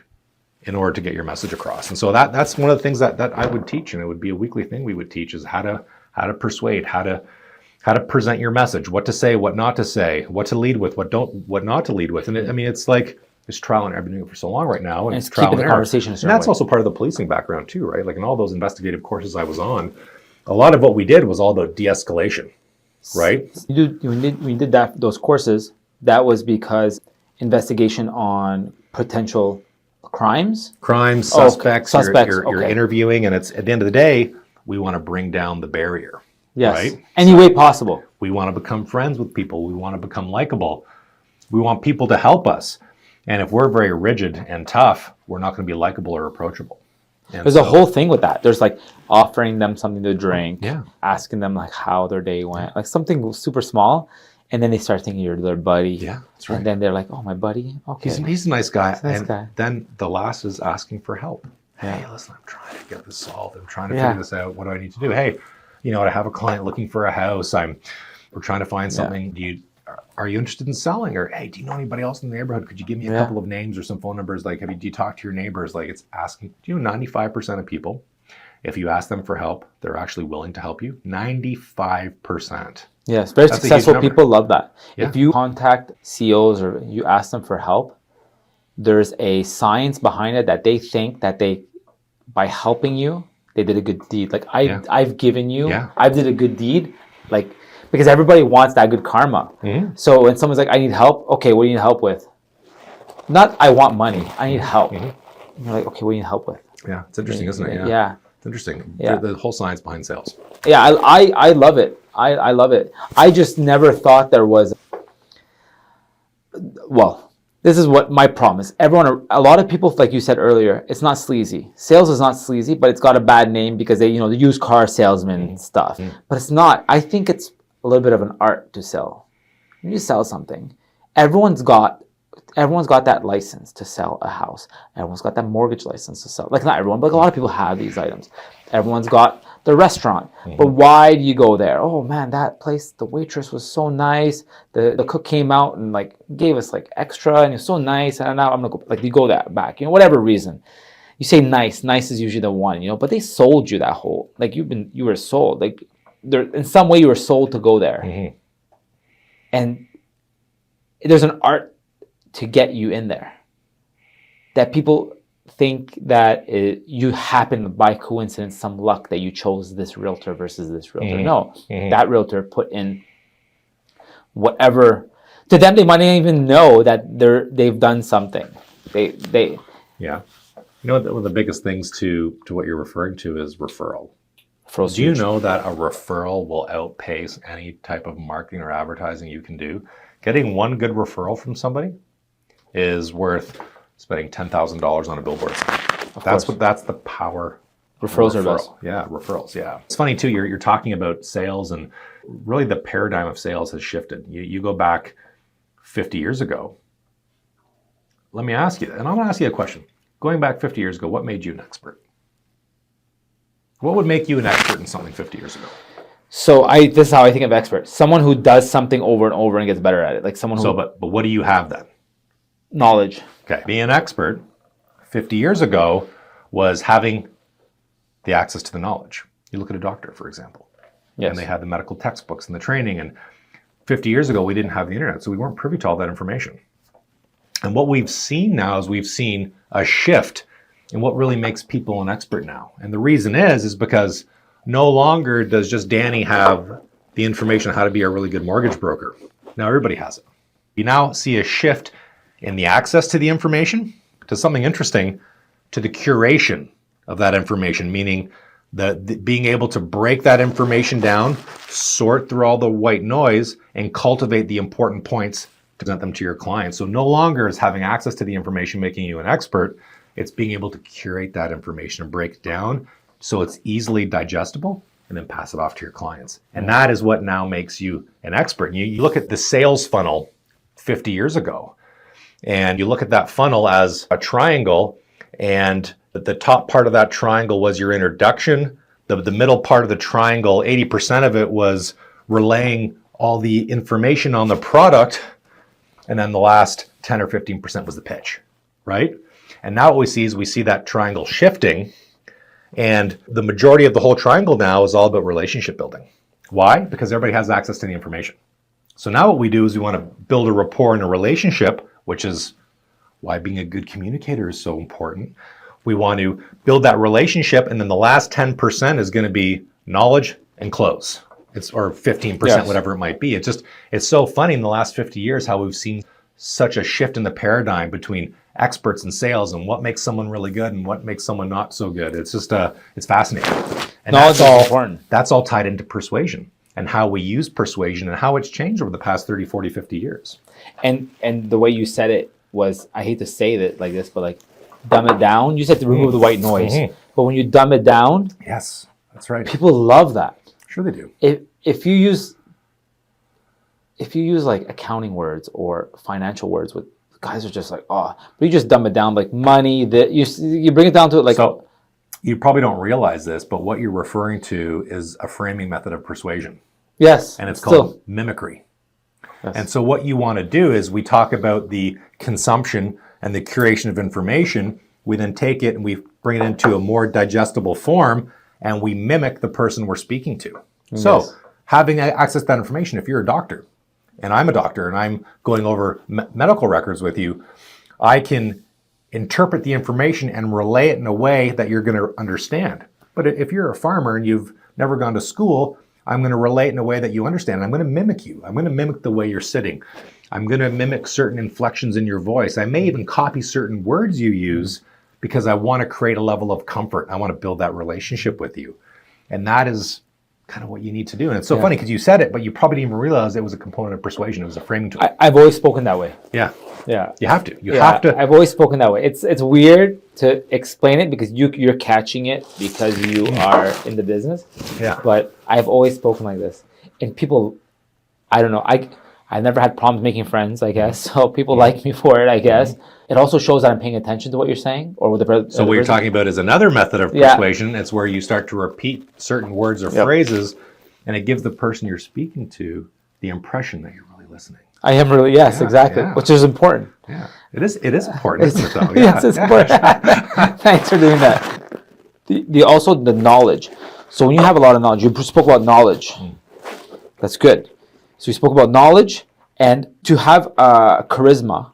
Speaker 2: in order to get your message across. And so that's one of the things that I would teach, and it would be a weekly thing we would teach, is how to persuade, how to present your message, what to say, what not to say, what to lead with, what not to lead with. And it's like it's trial and error. I've been doing it for so long right now, and it's trial and error.
Speaker 1: Conversation
Speaker 2: and that's also part of the policing background too, right? Like in all those investigative courses I was on, a lot of what we did was all about de-escalation, right?
Speaker 1: When you did those courses, that was because investigation on potential crimes,
Speaker 2: suspects.
Speaker 1: Suspects.
Speaker 2: You're interviewing, and it's at the end of the day, we want to bring down the barrier.
Speaker 1: Yes.
Speaker 2: Right?
Speaker 1: Any way possible.
Speaker 2: We want to become friends with people. We want to become likable. We want people to help us. And if we're very rigid and tough, we're not going to be likable or approachable. And
Speaker 1: there's a whole thing with that. There's like offering them something to drink, asking them like how their day went, like something super small. And then they start thinking you're their buddy.
Speaker 2: Yeah, that's right.
Speaker 1: And then they're like, oh, my buddy? Okay.
Speaker 2: He's a nice guy.
Speaker 1: He's a nice guy.
Speaker 2: Then the last is asking for help. Hey, listen, I'm trying to get this solved. I'm trying to figure this out. What do I need to do? Hey, I have a client looking for a house. We're trying to find something. Are you interested in selling? Or, hey, do you know anybody else in the neighborhood? Could you give me a couple of names or some phone numbers? Like, do you talk to your neighbors? Like, it's asking. Do you know 95% of people, if you ask them for help, they're actually willing to help you? 95%.
Speaker 1: Yes, very successful people love that. Yeah. If you contact CEOs or you ask them for help, there's a science behind it that they think that by helping you, they did a good deed. Like I've given you, I did a good deed, like because everybody wants that good karma. So when someone's like, I need help, okay, what do you need help with? Not I want money, I need help. And you're like, okay, what do you need help with?
Speaker 2: Yeah, it's interesting, isn't it?
Speaker 1: Yeah.
Speaker 2: It's interesting. Yeah. The whole science behind sales.
Speaker 1: Yeah, I love it. I love it. I just never thought there was. Well, this is what my problem is. A lot of people, like you said earlier, it's not sleazy. Sales is not sleazy, but it's got a bad name because they, the used car salesman stuff. But it's not. I think it's a little bit of an art to sell. When you sell something, everyone's got that license to sell a house. Everyone's got that mortgage license to sell. Like not everyone, but a lot of people have these items. Everyone's got the restaurant. But why do you go there? Oh man, that place, the waitress was so nice. The cook came out and like gave us like extra and it was so nice. And now I'm gonna go, like you go that back, whatever reason. You say nice is usually the one, but they sold you that whole, like you were sold. Like there in some way you were sold to go there. And there's an art to get you in there that people think that you happen by coincidence, some luck that you chose this realtor versus this realtor. No, that realtor put in whatever. To them, they might not even know that they've done something. They
Speaker 2: yeah. One of the biggest things to what you're referring to is referral. Do you know that a referral will outpace any type of marketing or advertising you can do? Getting one good referral from somebody is worth spending $10,000 on a billboard. That's the power.
Speaker 1: Referrals are best.
Speaker 2: Yeah, referrals. Yeah, it's funny too. You're talking about sales, and really the paradigm of sales has shifted. You go back 50 years ago. Let me ask you, and I'm going to ask you a question. Going back 50 years ago, what made you an expert? What would make you an expert in something 50 years ago?
Speaker 1: So this is how I think of expert. Someone who does something over and over and gets better at it. Like someone who.
Speaker 2: So, but what do you have then?
Speaker 1: Knowledge.
Speaker 2: Okay. Being an expert 50 years ago was having the access to the knowledge. You look at a doctor, for example.
Speaker 1: Yes.
Speaker 2: And they had the medical textbooks and the training, and 50 years ago, we didn't have the internet, so we weren't privy to all that information. And what we've seen now is we've seen a shift in what really makes people an expert now. And the reason is because no longer does just Danny have the information on how to be a really good mortgage broker. Now everybody has it. You now see a shift in the access to the information, to something interesting, to the curation of that information, meaning the being able to break that information down, sort through all the white noise, and cultivate the important points to present them to your clients. So no longer is having access to the information making you an expert, it's being able to curate that information and break it down so it's easily digestible and then pass it off to your clients. And that is what now makes you an expert. You look at the sales funnel 50 years ago, and you look at that funnel as a triangle, and the top part of that triangle was your introduction. The middle part of the triangle, 80% of it was relaying all the information on the product, and then the last 10 or 15% was the pitch, right? And now what we see is we see that triangle shifting, and the majority of the whole triangle now is all about relationship building. Why? Because everybody has access to the information. So now what we do is we want to build a rapport and a relationship, which is why being a good communicator is so important. We want to build that relationship, and then the last 10% is going to be knowledge and close. Or 15%, yes, whatever it might be. It's so funny in the last 50 years how we've seen such a shift in the paradigm between experts and sales and what makes someone really good and what makes someone not so good. It's just, it's fascinating. And
Speaker 1: knowledge is important.
Speaker 2: That's all tied into persuasion and how we use persuasion and how it's changed over the past 30, 40, 50 years.
Speaker 1: And the way you said it was, I hate to say it like this, but like dumb it down. You said to remove the white noise. But when you dumb it down,
Speaker 2: yes, that's right.
Speaker 1: People love that.
Speaker 2: Sure they do.
Speaker 1: If you use like accounting words or financial words, with guys are just like, oh, but you just dumb it down, like money, that you bring it down to it like.
Speaker 2: So you probably don't realize this, but what you're referring to is a framing method of persuasion.
Speaker 1: Yes.
Speaker 2: And it's called mimicry. Yes. And so what you want to do is we talk about the consumption and the curation of information. We then take it and we bring it into a more digestible form, and we mimic the person we're speaking to. Yes. So having access to that information, if you're a doctor and I'm a doctor and I'm going over medical records with you, I can interpret the information and relay it in a way that you're going to understand. But if you're a farmer and you've never gone to school, I'm going to relay it in a way that you understand. I'm going to mimic you. I'm going to mimic the way you're sitting. I'm going to mimic certain inflections in your voice. I may even copy certain words you use because I want to create a level of comfort. I want to build that relationship with you. And that is kind of what you need to do. And it's so funny because you said it, but you probably didn't even realize it was a component of persuasion. It was a framing tool.
Speaker 1: I've always spoken that way.
Speaker 2: Yeah.
Speaker 1: Yeah.
Speaker 2: You have to. You have to.
Speaker 1: I've always spoken that way. It's weird to explain it because you're catching it because you are in the business.
Speaker 2: Yeah.
Speaker 1: But I've always spoken like this. And people, I don't know, I never had problems making friends, I guess. So people like me for it, I guess. It also shows that I'm paying attention to what you're saying.
Speaker 2: So what you're talking about is another method of persuasion. It's where you start to repeat certain words or phrases, and it gives the person you're speaking to the impression that you're really listening.
Speaker 1: I am really, yes, exactly, which is important.
Speaker 2: Yeah, it is important, isn't it, though?
Speaker 1: Yes, it's important. Thanks for doing that. Also the knowledge. So when you have a lot of knowledge, you spoke about knowledge. That's good. So you spoke about knowledge, and to have charisma,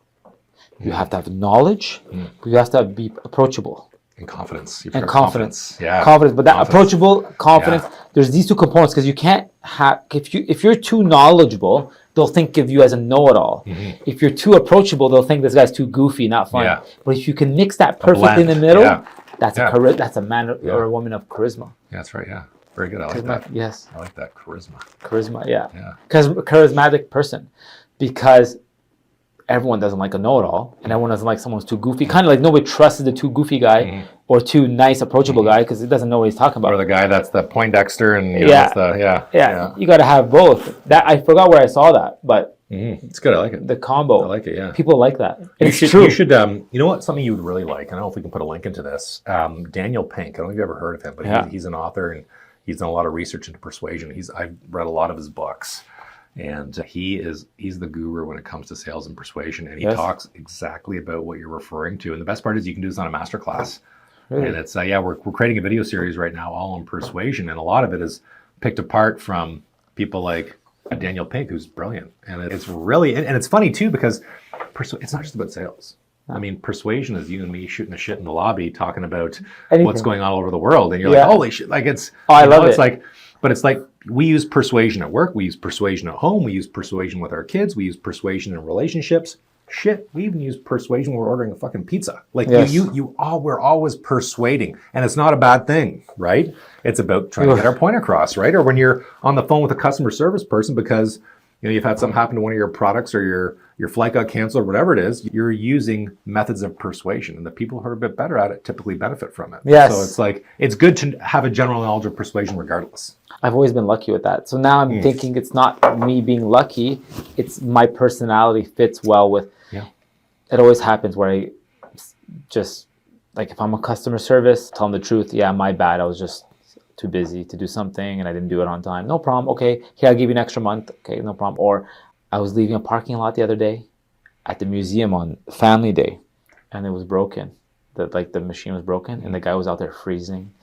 Speaker 1: you have to have knowledge, but you have to be approachable.
Speaker 2: And confidence.
Speaker 1: And confidence.
Speaker 2: Yeah.
Speaker 1: Confidence. But that approachable, confidence, there's these two components, because you can't have, if you're too knowledgeable, they'll think of you as a know-it-all. If you're too approachable, they'll think this guy's too goofy, not fun. Yeah. But if you can mix that perfectly in the middle, that's a man or a woman of charisma.
Speaker 2: Yeah, that's right, yeah. Very good. I like that.
Speaker 1: Yes.
Speaker 2: I like that. Charisma.
Speaker 1: Charisma, yeah. Because charismatic person. Because everyone doesn't like a know-it-all, and everyone doesn't like someone who's too goofy. Kind of like nobody trusts the too goofy guy or too nice, approachable guy, because he doesn't know what he's talking about.
Speaker 2: Or the guy that's the Poindexter and that's the
Speaker 1: You got to have both. That I forgot where I saw that, but
Speaker 2: it's good. I like it.
Speaker 1: The combo.
Speaker 2: I like it. Yeah.
Speaker 1: People like that.
Speaker 2: You should. You know what? Something you would really like. I don't know if we can put a link into this. Daniel Pink. I don't know if you've ever heard of him, but he's an author and he's done a lot of research into persuasion. I've read a lot of his books. And he's the guru when it comes to sales and persuasion, and he talks exactly about what you're referring to. And the best part is you can do this on a masterclass. Really? And it's we're creating a video series right now all on persuasion, and a lot of it is picked apart from people like Daniel Pink, who's brilliant. And it's really, and it's funny too, because it's not just about sales. I mean, persuasion is you and me shooting the shit in the lobby, talking about what's going on all over the world. And you're like, holy shit. Like it's,
Speaker 1: I love it.
Speaker 2: It's like, but it's like, we use persuasion at work. We use persuasion at home. We use persuasion with our kids. We use persuasion in relationships. Shit, we even use persuasion when we're ordering a fucking pizza. Like we're always persuading, and it's not a bad thing, right? It's about trying to get our point across, right? Or when you're on the phone with a customer service person because you've had something happen to one of your products, or your flight got canceled, or whatever it is, you're using methods of persuasion, and the people who are a bit better at it typically benefit from it.
Speaker 1: Yes.
Speaker 2: So it's like, it's good to have a general knowledge of persuasion regardless.
Speaker 1: I've always been lucky with that. So now I'm thinking it's not me being lucky, it's my personality fits well with. It always happens where I just, like if I'm a customer service, tell them the truth. Yeah, my bad. I was just too busy to do something and I didn't do it on time. No problem. Okay, here, I'll give you an extra month. Okay, no problem. Or I was leaving a parking lot the other day at the museum on Family Day, and it was broken. The machine was broken, and the guy was out there freezing.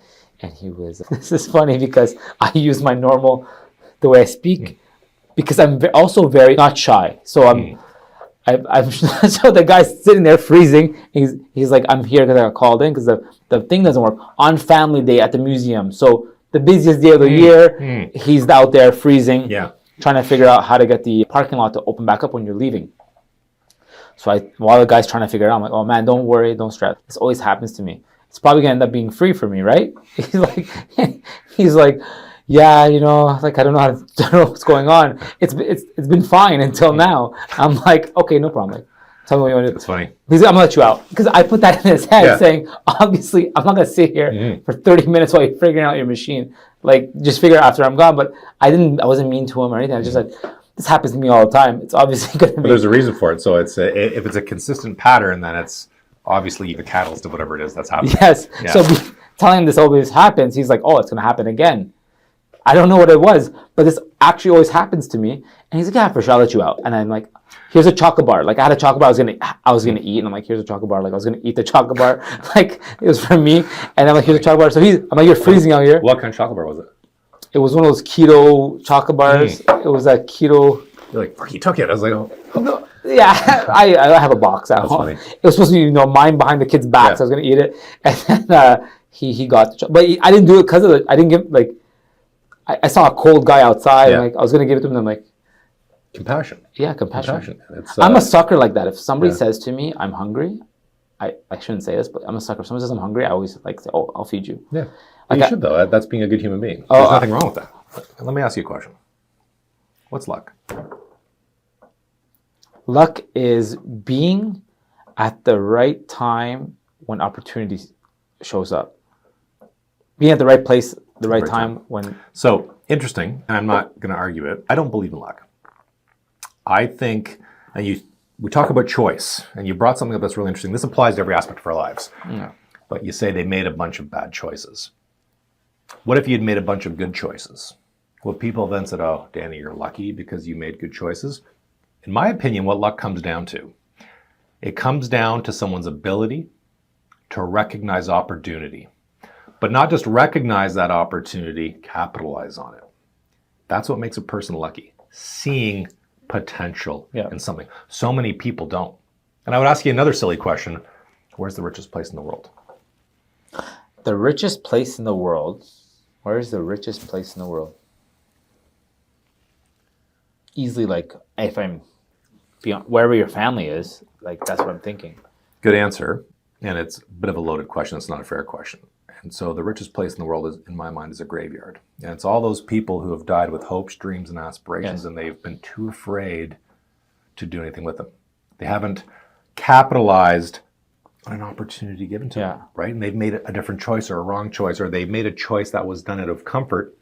Speaker 1: And he was, this is funny because I use the way I speak, because I'm also very not shy. So I'm so the guy's sitting there freezing. He's like, I'm here because I got called in because the thing doesn't work on Family Day at the museum. So the busiest day of the year, he's out there freezing, trying to figure out how to get the parking lot to open back up when you're leaving. So while the guy's trying to figure it out, I'm like, oh man, don't worry, don't stress. This always happens to me. It's probably gonna end up being free for me, right? He's like, yeah, like I don't know what's going on. It's been fine until now. I'm like, okay, no problem. Like, tell me what you want to do.
Speaker 2: That's funny.
Speaker 1: I'm gonna let you out, because I put that in his head, saying, obviously, I'm not gonna sit here for 30 minutes while you're figuring out your machine. Like, just figure it out after I'm gone. But I wasn't mean to him or anything. I was just like, this happens to me all the time. It's obviously gonna be.
Speaker 2: But there's a reason for it. So if it's a consistent pattern, then it's obviously the catalyst of whatever it is that's happening.
Speaker 1: Yes. Yeah. So telling him this always happens, he's like, oh, it's gonna happen again. I don't know what it was, but this actually always happens to me. And he's like, yeah, for sure, I'll let you out. And I'm like, here's a chocolate bar. Like, I had a chocolate bar I was gonna eat, and I'm like, here's a chocolate bar. Like, I was gonna eat the chocolate bar. Like, it was for me. And I'm like, here's a chocolate bar. So I'm like, you're freezing out here.
Speaker 2: What kind of chocolate bar was it?
Speaker 1: It was one of those keto chocolate bars. It was a keto.
Speaker 2: You're like, fuck, you took it. I was like, oh.
Speaker 1: No, yeah, I have a box at home. It was supposed to be, mine behind the kid's back, so I was gonna eat it. And then he got the chocolate. But I didn't do it because of it. I didn't give, like, I saw a cold guy outside, and like I was gonna give it to him, and I'm like,
Speaker 2: compassion.
Speaker 1: Yeah, compassion. I'm a sucker like that. If somebody says to me, I'm hungry, I shouldn't say this, but I'm a sucker. If someone says I'm hungry, I always like say, oh, I'll feed you.
Speaker 2: Yeah, like you should though. That's being a good human being. There's nothing wrong with that. Let me ask you a question. What's luck?
Speaker 1: Luck is being at the right time when opportunity shows up. Being at the right place, the right time when.
Speaker 2: So interesting, and I'm not going to argue it. I don't believe in luck. I think, and we talk about choice, and you brought something up that's really interesting. This applies to every aspect of our lives. Yeah. But you say they made a bunch of bad choices. What if you'd made a bunch of good choices? Well, people then said, oh, Danny, you're lucky because you made good choices. In my opinion, what luck comes down to, it comes down to someone's ability to recognize opportunity. But not just recognize that opportunity, capitalize on it. That's what makes a person lucky. Seeing potential in something. So many people don't. And I would ask you another silly question. Where's the richest place in the world?
Speaker 1: The richest place in the world? Where is the richest place in the world? Easily, like, if I'm beyond wherever your family is, like, that's what I'm thinking.
Speaker 2: Good answer. And it's a bit of a loaded question. It's not a fair question. And so the richest place in the world, is, in my mind, is a graveyard. And it's all those people who have died with hopes, dreams, and aspirations, and they've been too afraid to do anything with them. They haven't capitalized on an opportunity given to them, right? And they've made a different choice or a wrong choice, or they've made a choice that was done out of comfort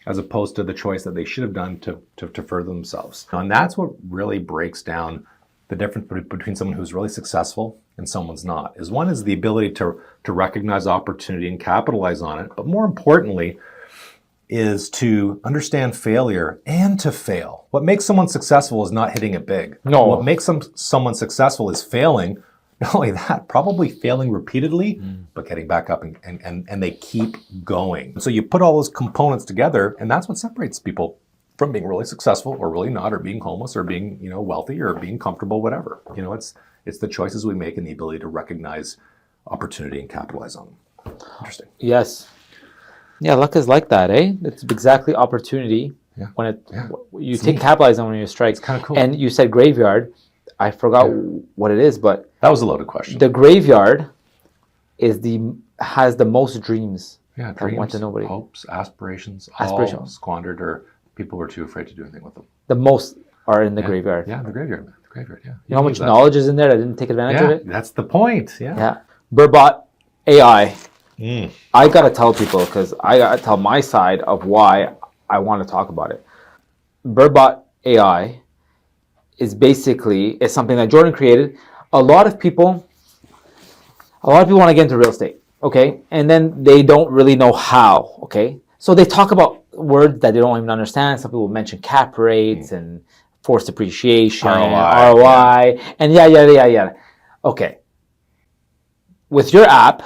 Speaker 2: as opposed to the choice that they should have done to further themselves. And that's what really breaks down the difference between someone who's really successful and someone's not. Is one is the ability to recognize opportunity and capitalize on it, but more importantly is to understand failure and to fail. What makes someone successful is not hitting it big.
Speaker 1: No.
Speaker 2: What makes someone successful is failing. Not only that, probably failing repeatedly, but getting back up and they keep going. So you put all those components together, and that's what separates people from being really successful or really not, or being homeless or being, wealthy or being comfortable, whatever. It's the choices we make and the ability to recognize opportunity and capitalize on them. Interesting.
Speaker 1: Yes. Yeah, luck is like that, eh? It's exactly opportunity.
Speaker 2: Yeah.
Speaker 1: When you capitalize on when you strike.
Speaker 2: It's kind of cool.
Speaker 1: And you said graveyard. I forgot what it is, but
Speaker 2: that was a loaded question.
Speaker 1: The graveyard has the most dreams.
Speaker 2: Yeah, dreams,
Speaker 1: went to nobody.
Speaker 2: Hopes, aspirations, all squandered, or people were too afraid to do anything with them.
Speaker 1: The most are in the graveyard.
Speaker 2: Yeah, the graveyard, man. The graveyard, yeah.
Speaker 1: You know how much knowledge is in there that didn't take advantage of it?
Speaker 2: That's the point. Yeah.
Speaker 1: Brrrrbot.ai. I got to tell people, because I got to tell my side of why I want to talk about it. Brrrrbot.ai is something that Jordan created. A lot of people want to get into real estate, okay? And then they don't really know how, okay? So they talk about words that they don't even understand. Some people mention cap rates and forced appreciation, ROI, and yada. Okay. With your app,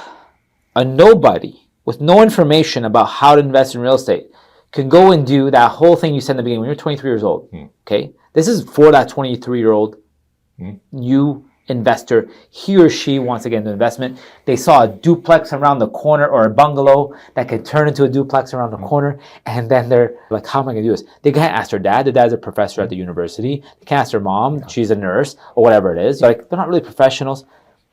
Speaker 1: a nobody with no information about how to invest in real estate can go and do that whole thing you said in the beginning when you're 23 years old, okay? This is for that 23-year-old new investor. He or she wants to get into investment. They saw a duplex around the corner or a bungalow that could turn into a duplex around the corner, and then they're like, how am I going to do this? They can't ask their dad. Their dad's a professor at the university. They can't ask their mom. She's a nurse or whatever it is. Like, they're not really professionals.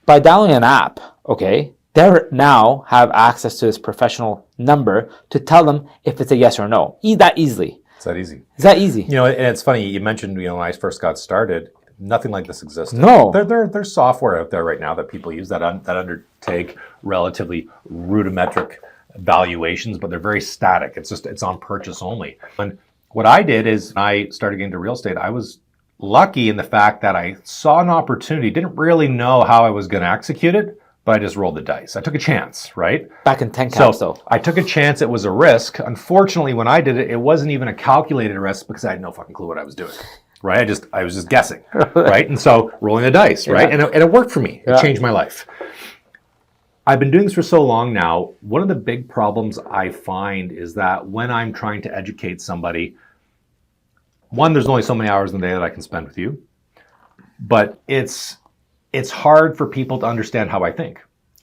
Speaker 1: By downloading an app, okay, they now have access to this professional number to tell them if it's a yes or no. That easily.
Speaker 2: It's that easy.
Speaker 1: It's that easy.
Speaker 2: And it's funny, you mentioned, when I first got started, nothing like this existed.
Speaker 1: No.
Speaker 2: There's software out there right now that people use that undertake relatively rudimentary valuations, but they're very static. It's on purchase only. And what I did is I started getting into real estate. I was lucky in the fact that I saw an opportunity, didn't really know how I was going to execute it, but I just rolled the dice. I took a chance, right?
Speaker 1: Back in 10 caps, though.
Speaker 2: I took a chance. It was a risk. Unfortunately, when I did it, it wasn't even a calculated risk because I had no fucking clue what I was doing, right? I was just guessing, right? And so rolling the dice, right? And it worked for me. It changed my life. I've been doing this for so long now. One of the big problems I find is that when I'm trying to educate somebody, one, there's only so many hours in the day that I can spend with you, but it's hard for people to understand how I think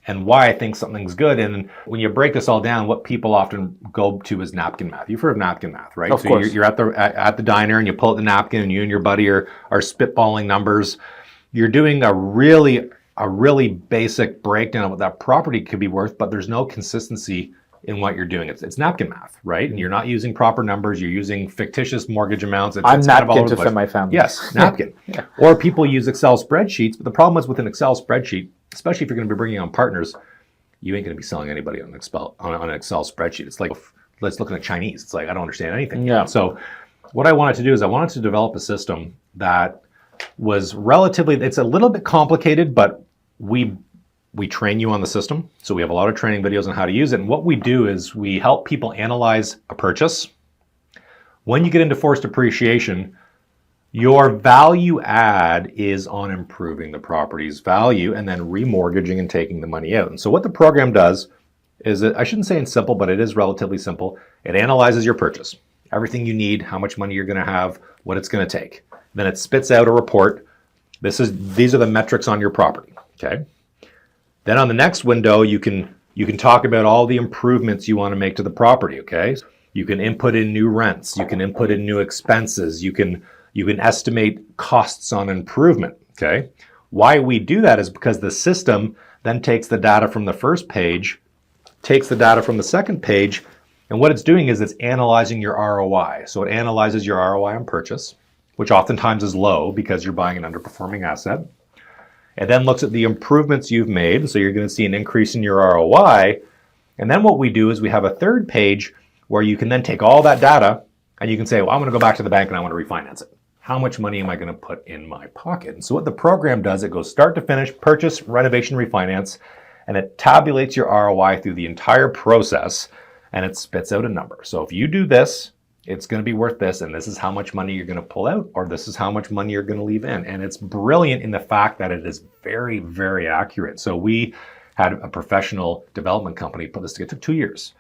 Speaker 2: and why I think something's good. And when you break this all down, what people often go to is napkin math. You've heard of napkin math, right?
Speaker 1: Of course.
Speaker 2: You're at the diner and you pull out the napkin and you and your buddy are spitballing numbers. You're doing a really basic breakdown of what that property could be worth, but there's no consistency in what you're doing. It's napkin math, right? And you're not using proper numbers. You're using fictitious mortgage amounts.
Speaker 1: I'm napkin to fit my family.
Speaker 2: Yes, napkin. Or people use Excel spreadsheets. But the problem is with an Excel spreadsheet, especially if you're going to be bringing on partners, you ain't going to be selling anybody on an Excel spreadsheet. It's like, let's look at Chinese. It's like, I don't understand anything.
Speaker 1: Yeah.
Speaker 2: So what I wanted to do is I wanted to develop a system that was it's a little bit complicated, but we train you on the system. So we have a lot of training videos on how to use it. And what we do is we help people analyze a purchase. When you get into forced appreciation, your value add is on improving the property's value and then remortgaging and taking the money out. And so what the program does is, I shouldn't say it's simple, but it is relatively simple. It analyzes your purchase, everything you need, how much money you're going to have, what it's going to take. Then it spits out a report. These are the metrics on your property. Okay. Then on the next window, you can talk about all the improvements you want to make to the property, okay? You can input in new rents, you can input in new expenses, you can estimate costs on improvement, okay? Why we do that is because the system then takes the data from the first page, takes the data from the second page, and what it's doing is it's analyzing your ROI. So it analyzes your ROI on purchase, which oftentimes is low because you're buying an underperforming asset. It then looks at the improvements you've made. So you're going to see an increase in your ROI. And then what we do is we have a third page where you can then take all that data and you can say, well, I'm going to go back to the bank and I want to refinance it. How much money am I going to put in my pocket? And so what the program does, it goes start to finish, purchase, renovation, refinance, and it tabulates your ROI through the entire process and it spits out a number. So if you do this, it's going to be worth this, and this is how much money you're going to pull out, or this is how much money you're going to leave in. And it's brilliant in the fact that it is very, very accurate. So we had a professional development company put this together. It took 2 years.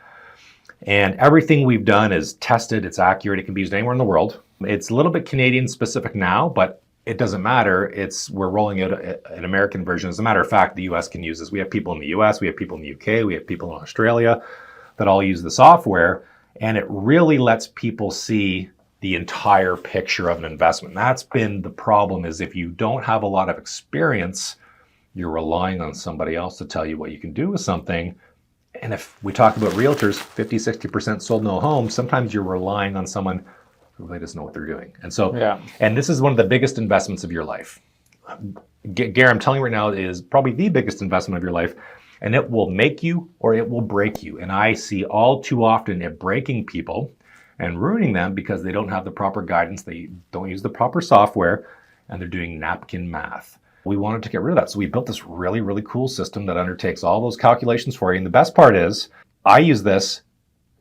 Speaker 2: And everything we've done is tested, it's accurate, it can be used anywhere in the world. It's a little bit Canadian specific now, but it doesn't matter. We're rolling out an American version. As a matter of fact, the US can use this. We have people in the US, we have people in the UK, we have people in Australia that all use the software. And it really lets people see the entire picture of an investment. That's been the problem, is if you don't have a lot of experience, you're relying on somebody else to tell you what you can do with something. And if we talk about realtors, 50, 60% sold no homes, sometimes you're relying on someone who really doesn't know what they're doing. And so, and this is one of the biggest investments of your life. Gary, I'm telling you right now, it is probably the biggest investment of your life, and it will make you or it will break you. And I see all too often it breaking people and ruining them because they don't have the proper guidance, they don't use the proper software, and they're doing napkin math. We wanted to get rid of that. So we built this really, really cool system that undertakes all those calculations for you. And the best part is, I use this,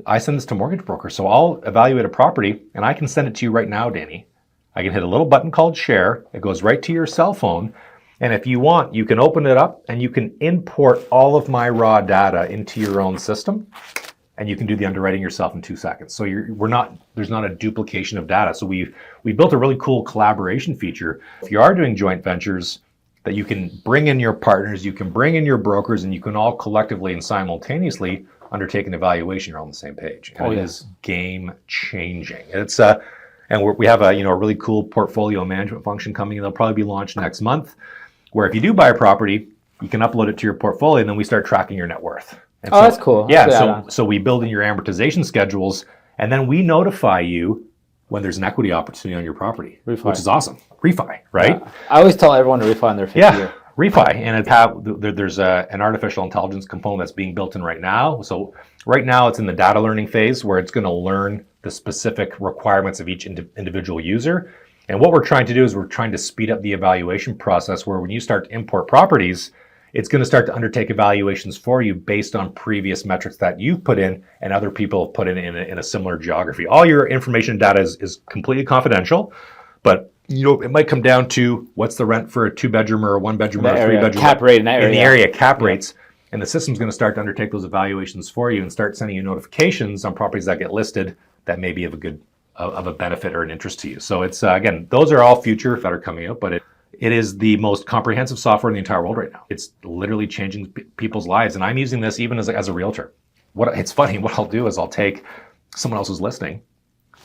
Speaker 2: I send this to mortgage brokers. So I'll evaluate a property and I can send it to you right now, Danny. I can hit a little button called share. It goes right to your cell phone. And if you want, you can open it up and you can import all of my raw data into your own system. And you can do the underwriting yourself in 2 seconds. So there's not a duplication of data. So we built a really cool collaboration feature. If you are doing joint ventures, that you can bring in your partners, you can bring in your brokers, and you can all collectively and simultaneously undertake an evaluation. You're all on the same page. And it is game changing. It's we have a really cool portfolio management function coming. They'll probably be launched next month, where if you do buy a property, you can upload it to your portfolio, and then we start tracking your net worth. And
Speaker 1: that's cool.
Speaker 2: Yeah, so we build in your amortization schedules, and then we notify you when there's an equity opportunity on your property, which is awesome. Refi, right?
Speaker 1: Yeah. I always tell everyone to refi on their 50 year.
Speaker 2: Refi. And there's an artificial intelligence component that's being built in right now. So right now it's in the data learning phase, where it's going to learn the specific requirements of each individual user. And what we're trying to do is we're trying to speed up the evaluation process, where when you start to import properties, it's going to start to undertake evaluations for you based on previous metrics that you've put in and other people have put in a similar geography. All your information and data is completely confidential, but it might come down to what's the rent for a 2-bedroom or a 1-bedroom or a 3-bedroom
Speaker 1: cap rate in that area.
Speaker 2: In the area, cap rates. And the system's going to start to undertake those evaluations for you and start sending you notifications on properties that get listed that may be of a benefit or an interest to you. So it's again, those are all future that are coming out, but it is the most comprehensive software in the entire world right now. It's literally changing people's lives. And I'm using this even as a realtor. It's funny, what I'll do is I'll take someone else's listing,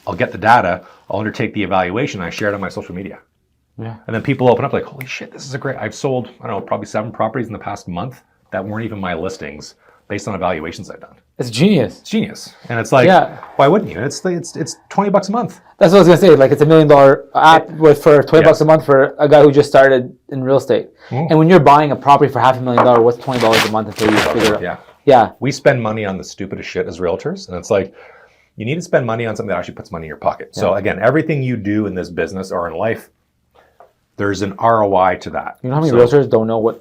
Speaker 2: I'll get the data, I'll undertake the evaluation, I share it on my social media. Yeah. And then people open up like, holy shit, this is I've sold, probably 7 properties in the past month that weren't even my listings based on evaluations I've done.
Speaker 1: It's genius.
Speaker 2: It's genius. And it's like, why wouldn't you? It's $20 a month.
Speaker 1: That's what I was going to say. Like, it's $1 million app for $20 a month for a guy who just started in real estate. And when you're buying a property for $500,000, what's $20 a month until you figure it out? Yeah.
Speaker 2: We spend money on the stupidest shit as realtors. And it's like, you need to spend money on something that actually puts money in your pocket. Yeah. So again, everything you do in this business or in life, there's an ROI to that.
Speaker 1: You know how many realtors don't know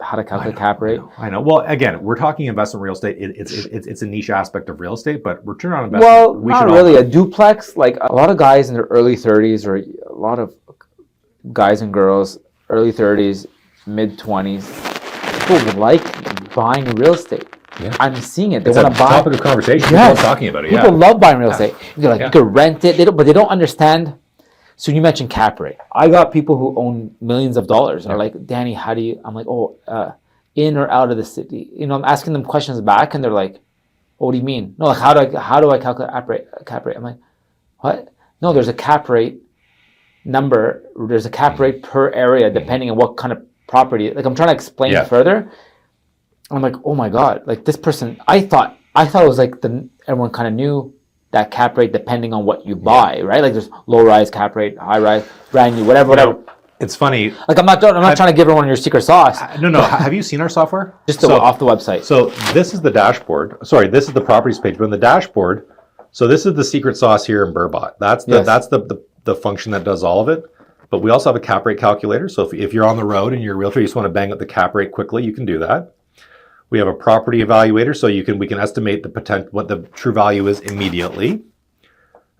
Speaker 1: how to calculate cap rate?
Speaker 2: I know. Well, again, we're talking investment real estate. It's a niche aspect of real estate, but return on investment.
Speaker 1: Well, not really. A duplex, like a lot of guys in their early 30s, or a lot of guys and girls, early 30s, mid 20s, people like buying real estate. Yeah. I'm seeing it. They want to buy.
Speaker 2: Topic of conversation. Yes. People are talking about it.
Speaker 1: People love buying real estate. They're like, you could rent it, but they don't understand. So you mentioned cap rate. I got people who own millions of dollars are like, Danny, how do you? I'm like, in or out of the city? I'm asking them questions back, and they're like, what do you mean? No, like how do I calculate cap rate? I'm like, what? No, there's a cap rate number. There's a cap rate per area depending on what kind of property. Like, I'm trying to explain it further. I'm like, oh my god! Like, this person, I thought it was like everyone kind of knew that cap rate depending on what you buy, right? Like, there's low rise cap rate, high rise, brand new, whatever.
Speaker 2: It's funny.
Speaker 1: Like, I'm not trying to give everyone your secret sauce.
Speaker 2: No. Have you seen our software?
Speaker 1: Just off the website.
Speaker 2: So this is the dashboard. Sorry, this is the properties page. But in the dashboard, so this is the secret sauce here in Brrrrbot. That's the function that does all of it. But we also have a cap rate calculator. So if you're on the road and you're a realtor, you just want to bang up the cap rate quickly, you can do that. We have a property evaluator, so we can estimate what the true value is immediately. And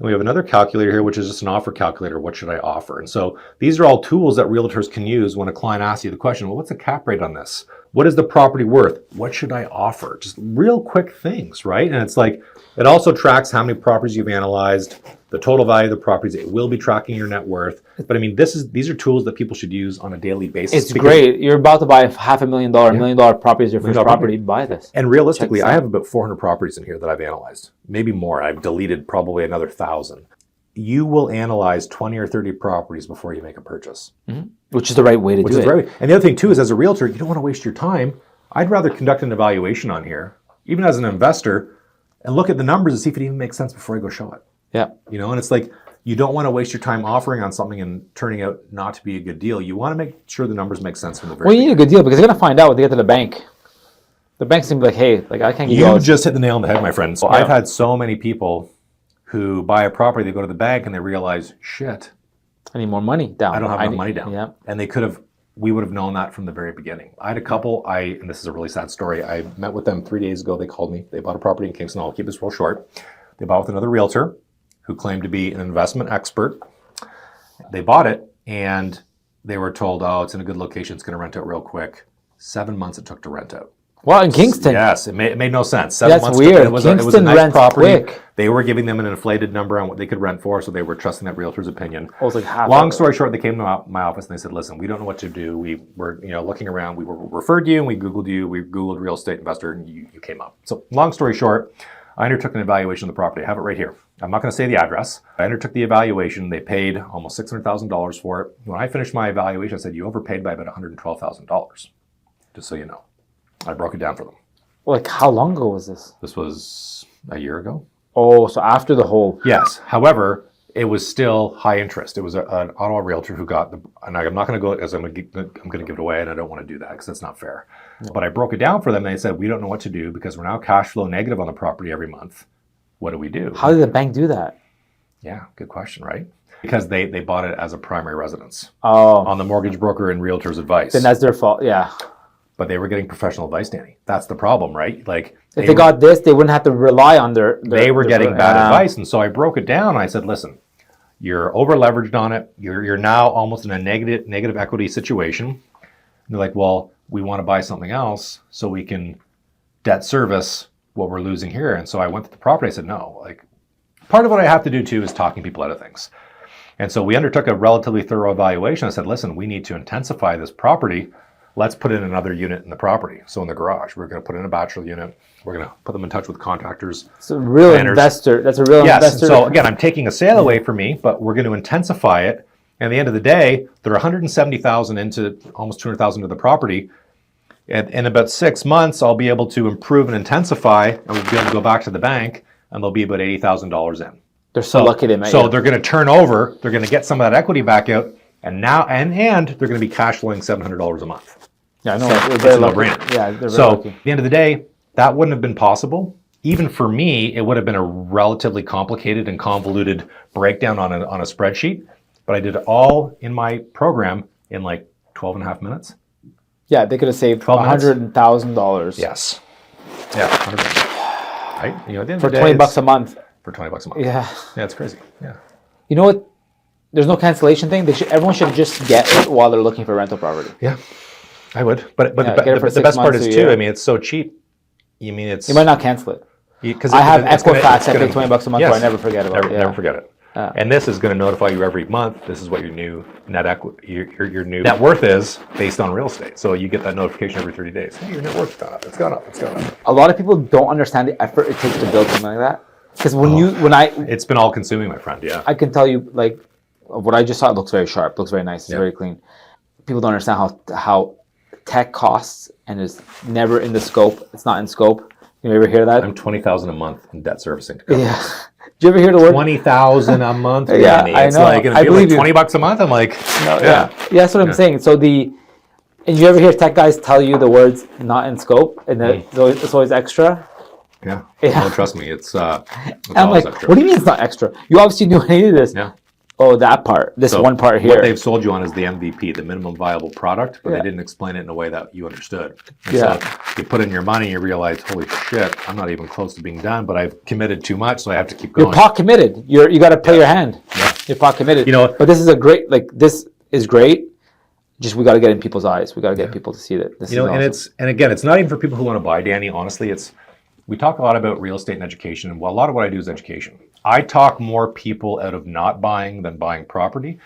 Speaker 2: we have another calculator here, which is just an offer calculator. What should I offer? And so these are all tools that realtors can use when a client asks you the question, well, what's the cap rate on this? what is the property worth? What should I offer? Just real quick things, right? And it's like, it also tracks how many properties you've analyzed, the total value of the properties. It will be tracking your net worth. But I mean, these are tools that people should use on a daily basis.
Speaker 1: It's great. You're about to buy $500,000, $1 million property as your first property. Buy this.
Speaker 2: And realistically, I have about 400 properties in here that I've analyzed, maybe more. I've deleted probably another 1,000. You will analyze 20 or 30 properties before you make a purchase.
Speaker 1: Which is the right way to do it.
Speaker 2: Right. And the other thing too is, as a realtor, you don't want to waste your time. I'd rather conduct an evaluation on here, even as an investor, and look at the numbers and see if it even makes sense before I go show it.
Speaker 1: Yeah.
Speaker 2: You know, and it's like, you don't want to waste your time offering on something and turning out not to be a good deal. You want to make sure the numbers make sense from the very
Speaker 1: beginning. You need a good deal because they're going to find out when they get to the bank. The bank's going to be like, hey, like I can't give
Speaker 2: you just hit the nail on the head, my friend. So
Speaker 1: Yeah.
Speaker 2: I've had so many people who buy a property, they go to the bank and they realize, shit,
Speaker 1: I need more money down.
Speaker 2: I don't have enough money down.
Speaker 1: Yeah.
Speaker 2: And we would have known that from the very beginning. I had a couple, and this is a really sad story. I met with them 3 days ago. They called me. They bought a property in Kingston. I'll keep this real short. They bought with another realtor who claimed to be an investment expert. They bought it and they were told, oh, it's in a good location. It's going to rent out real quick. 7 months it took to rent out.
Speaker 1: Well, in Kingston.
Speaker 2: Yes, it made no sense.
Speaker 1: That's weird.
Speaker 2: It was a
Speaker 1: Kingston
Speaker 2: nice
Speaker 1: rents
Speaker 2: property.
Speaker 1: quick.
Speaker 2: They were giving them an inflated number on what they could rent for, so they were trusting that realtor's opinion.
Speaker 1: I was like half.
Speaker 2: Long story short, they came to my office and they said, listen, we don't know what to do. We were looking around. We were referred to you and we Googled you. We Googled real estate investor and you came up. So long story short, I undertook an evaluation of the property. I have it right here. I'm not going to say the address. I undertook the evaluation. They paid almost $600,000 for it. When I finished my evaluation, I said, you overpaid by about $112,000, just so you know. I broke it down for them.
Speaker 1: Like, how long ago was this?
Speaker 2: This was a year ago.
Speaker 1: Oh, so after the whole.
Speaker 2: Yes. However, it was still high interest. It was an Ottawa realtor who got and I'm not going to go as I'm going to give it away, and I don't want to do that because that's not fair. No. But I broke it down for them, and they said, we don't know what to do because we're now cash flow negative on the property every month. What do we do?
Speaker 1: How did the bank do that?
Speaker 2: Yeah, good question, right? Because they bought it as a primary residence.
Speaker 1: Oh.
Speaker 2: On the mortgage broker and realtor's advice.
Speaker 1: Then that's their fault, yeah.
Speaker 2: But they were getting professional advice, Danny. That's the problem, right? Like,
Speaker 1: if they got this, they wouldn't have to rely on
Speaker 2: they were getting bad advice. And so I broke it down. And I said, listen, you're over leveraged on it. You're now almost in a negative equity situation. And they're like, well, we want to buy something else so we can debt service what we're losing here. And so I went to the property. I said, no, like, part of what I have to do too is talking people out of things. And so we undertook a relatively thorough evaluation. I said, listen, we need to intensify this property. Let's put in another unit in the property. So in the garage, we're going to put in a bachelor unit. We're going to put them in touch with contractors.
Speaker 1: It's a real investor. That's a real investor.
Speaker 2: So again, I'm taking a sale away from me, but we're going to intensify it. And at the end of the day, there are $170,000 into almost $200,000 to the property. And in about 6 months, I'll be able to improve and intensify, and we'll be able to go back to the bank, and they'll be about $80,000 in.
Speaker 1: They're so lucky they met
Speaker 2: So
Speaker 1: you.
Speaker 2: they're going to turn over. They're going to get some of that equity back out, and now and they're going to be cash flowing $700 a month.
Speaker 1: Yeah, I know.
Speaker 2: So
Speaker 1: It's a
Speaker 2: no-brainer.
Speaker 1: Yeah, they're very
Speaker 2: so
Speaker 1: lucky.
Speaker 2: at the end of the day, that wouldn't have been possible. Even for me, it would have been a relatively complicated and convoluted breakdown on a spreadsheet. But I did it all in my program in like 12 and a half minutes.
Speaker 1: Yeah, they could have saved $100,000.
Speaker 2: Yes. Yeah. 100%. Right? At the end of
Speaker 1: For
Speaker 2: the day,
Speaker 1: $20 a month.
Speaker 2: For $20 a month.
Speaker 1: Yeah.
Speaker 2: Yeah, it's crazy. Yeah.
Speaker 1: You know what? There's no cancellation thing. Everyone should just get it while they're looking for rental property.
Speaker 2: Yeah, I would. But
Speaker 1: get it for
Speaker 2: the best part
Speaker 1: 6 months
Speaker 2: is
Speaker 1: a
Speaker 2: too.
Speaker 1: year.
Speaker 2: I mean, it's so cheap. You mean it's
Speaker 1: You might not cancel it.
Speaker 2: Because
Speaker 1: I have Equifax. I pay $20 a month, so I never forget about it.
Speaker 2: Never forget it. And this is going to notify you every month. This is what your new net equity, your new net worth is based on real estate. So you get that notification every 30 days. Hey, your net worth's gone up. It's gone up. It's gone up.
Speaker 1: A lot of people don't understand the effort it takes to build something like that. Because
Speaker 2: it's been all consuming, my friend. Yeah.
Speaker 1: I can tell you, like, what I just saw. It looks very sharp. Looks very nice. It's very clean. People don't understand how tech costs, and it's never in the scope. It's not in scope. You ever hear that?
Speaker 2: I'm $20,000 a month in debt servicing to cover.
Speaker 1: Yeah. Did you ever hear the word
Speaker 2: $20,000 a month?
Speaker 1: Yeah,
Speaker 2: It's
Speaker 1: I know.
Speaker 2: like,
Speaker 1: I believe
Speaker 2: like $20 a month. I'm like,
Speaker 1: no, yeah, that's what I'm saying. So and you ever hear tech guys tell you the words "not in scope" and that it's always extra?
Speaker 2: Yeah.
Speaker 1: Yeah.
Speaker 2: No, trust me, it's
Speaker 1: I'm
Speaker 2: always
Speaker 1: like,
Speaker 2: extra.
Speaker 1: what do you mean it's not extra? You obviously knew I needed this.
Speaker 2: Yeah.
Speaker 1: Oh, that part. This one part here.
Speaker 2: What they've sold you on is the MVP, the minimum viable product, but they didn't explain it in a way that you understood. And so you put in your money, you realize, holy shit, I'm not even close to being done, but I've committed too much, so I have to keep going.
Speaker 1: You're pot committed. You got to play your hand. Yeah. You're pot committed. But this is this is great. Just we got to get in people's eyes. We got to get people to see that this is awesome.
Speaker 2: And again, it's not even for people who want to buy, Danny. Honestly, we talk a lot about real estate and education, and a lot of what I do is education. I talk more people out of not buying than buying property.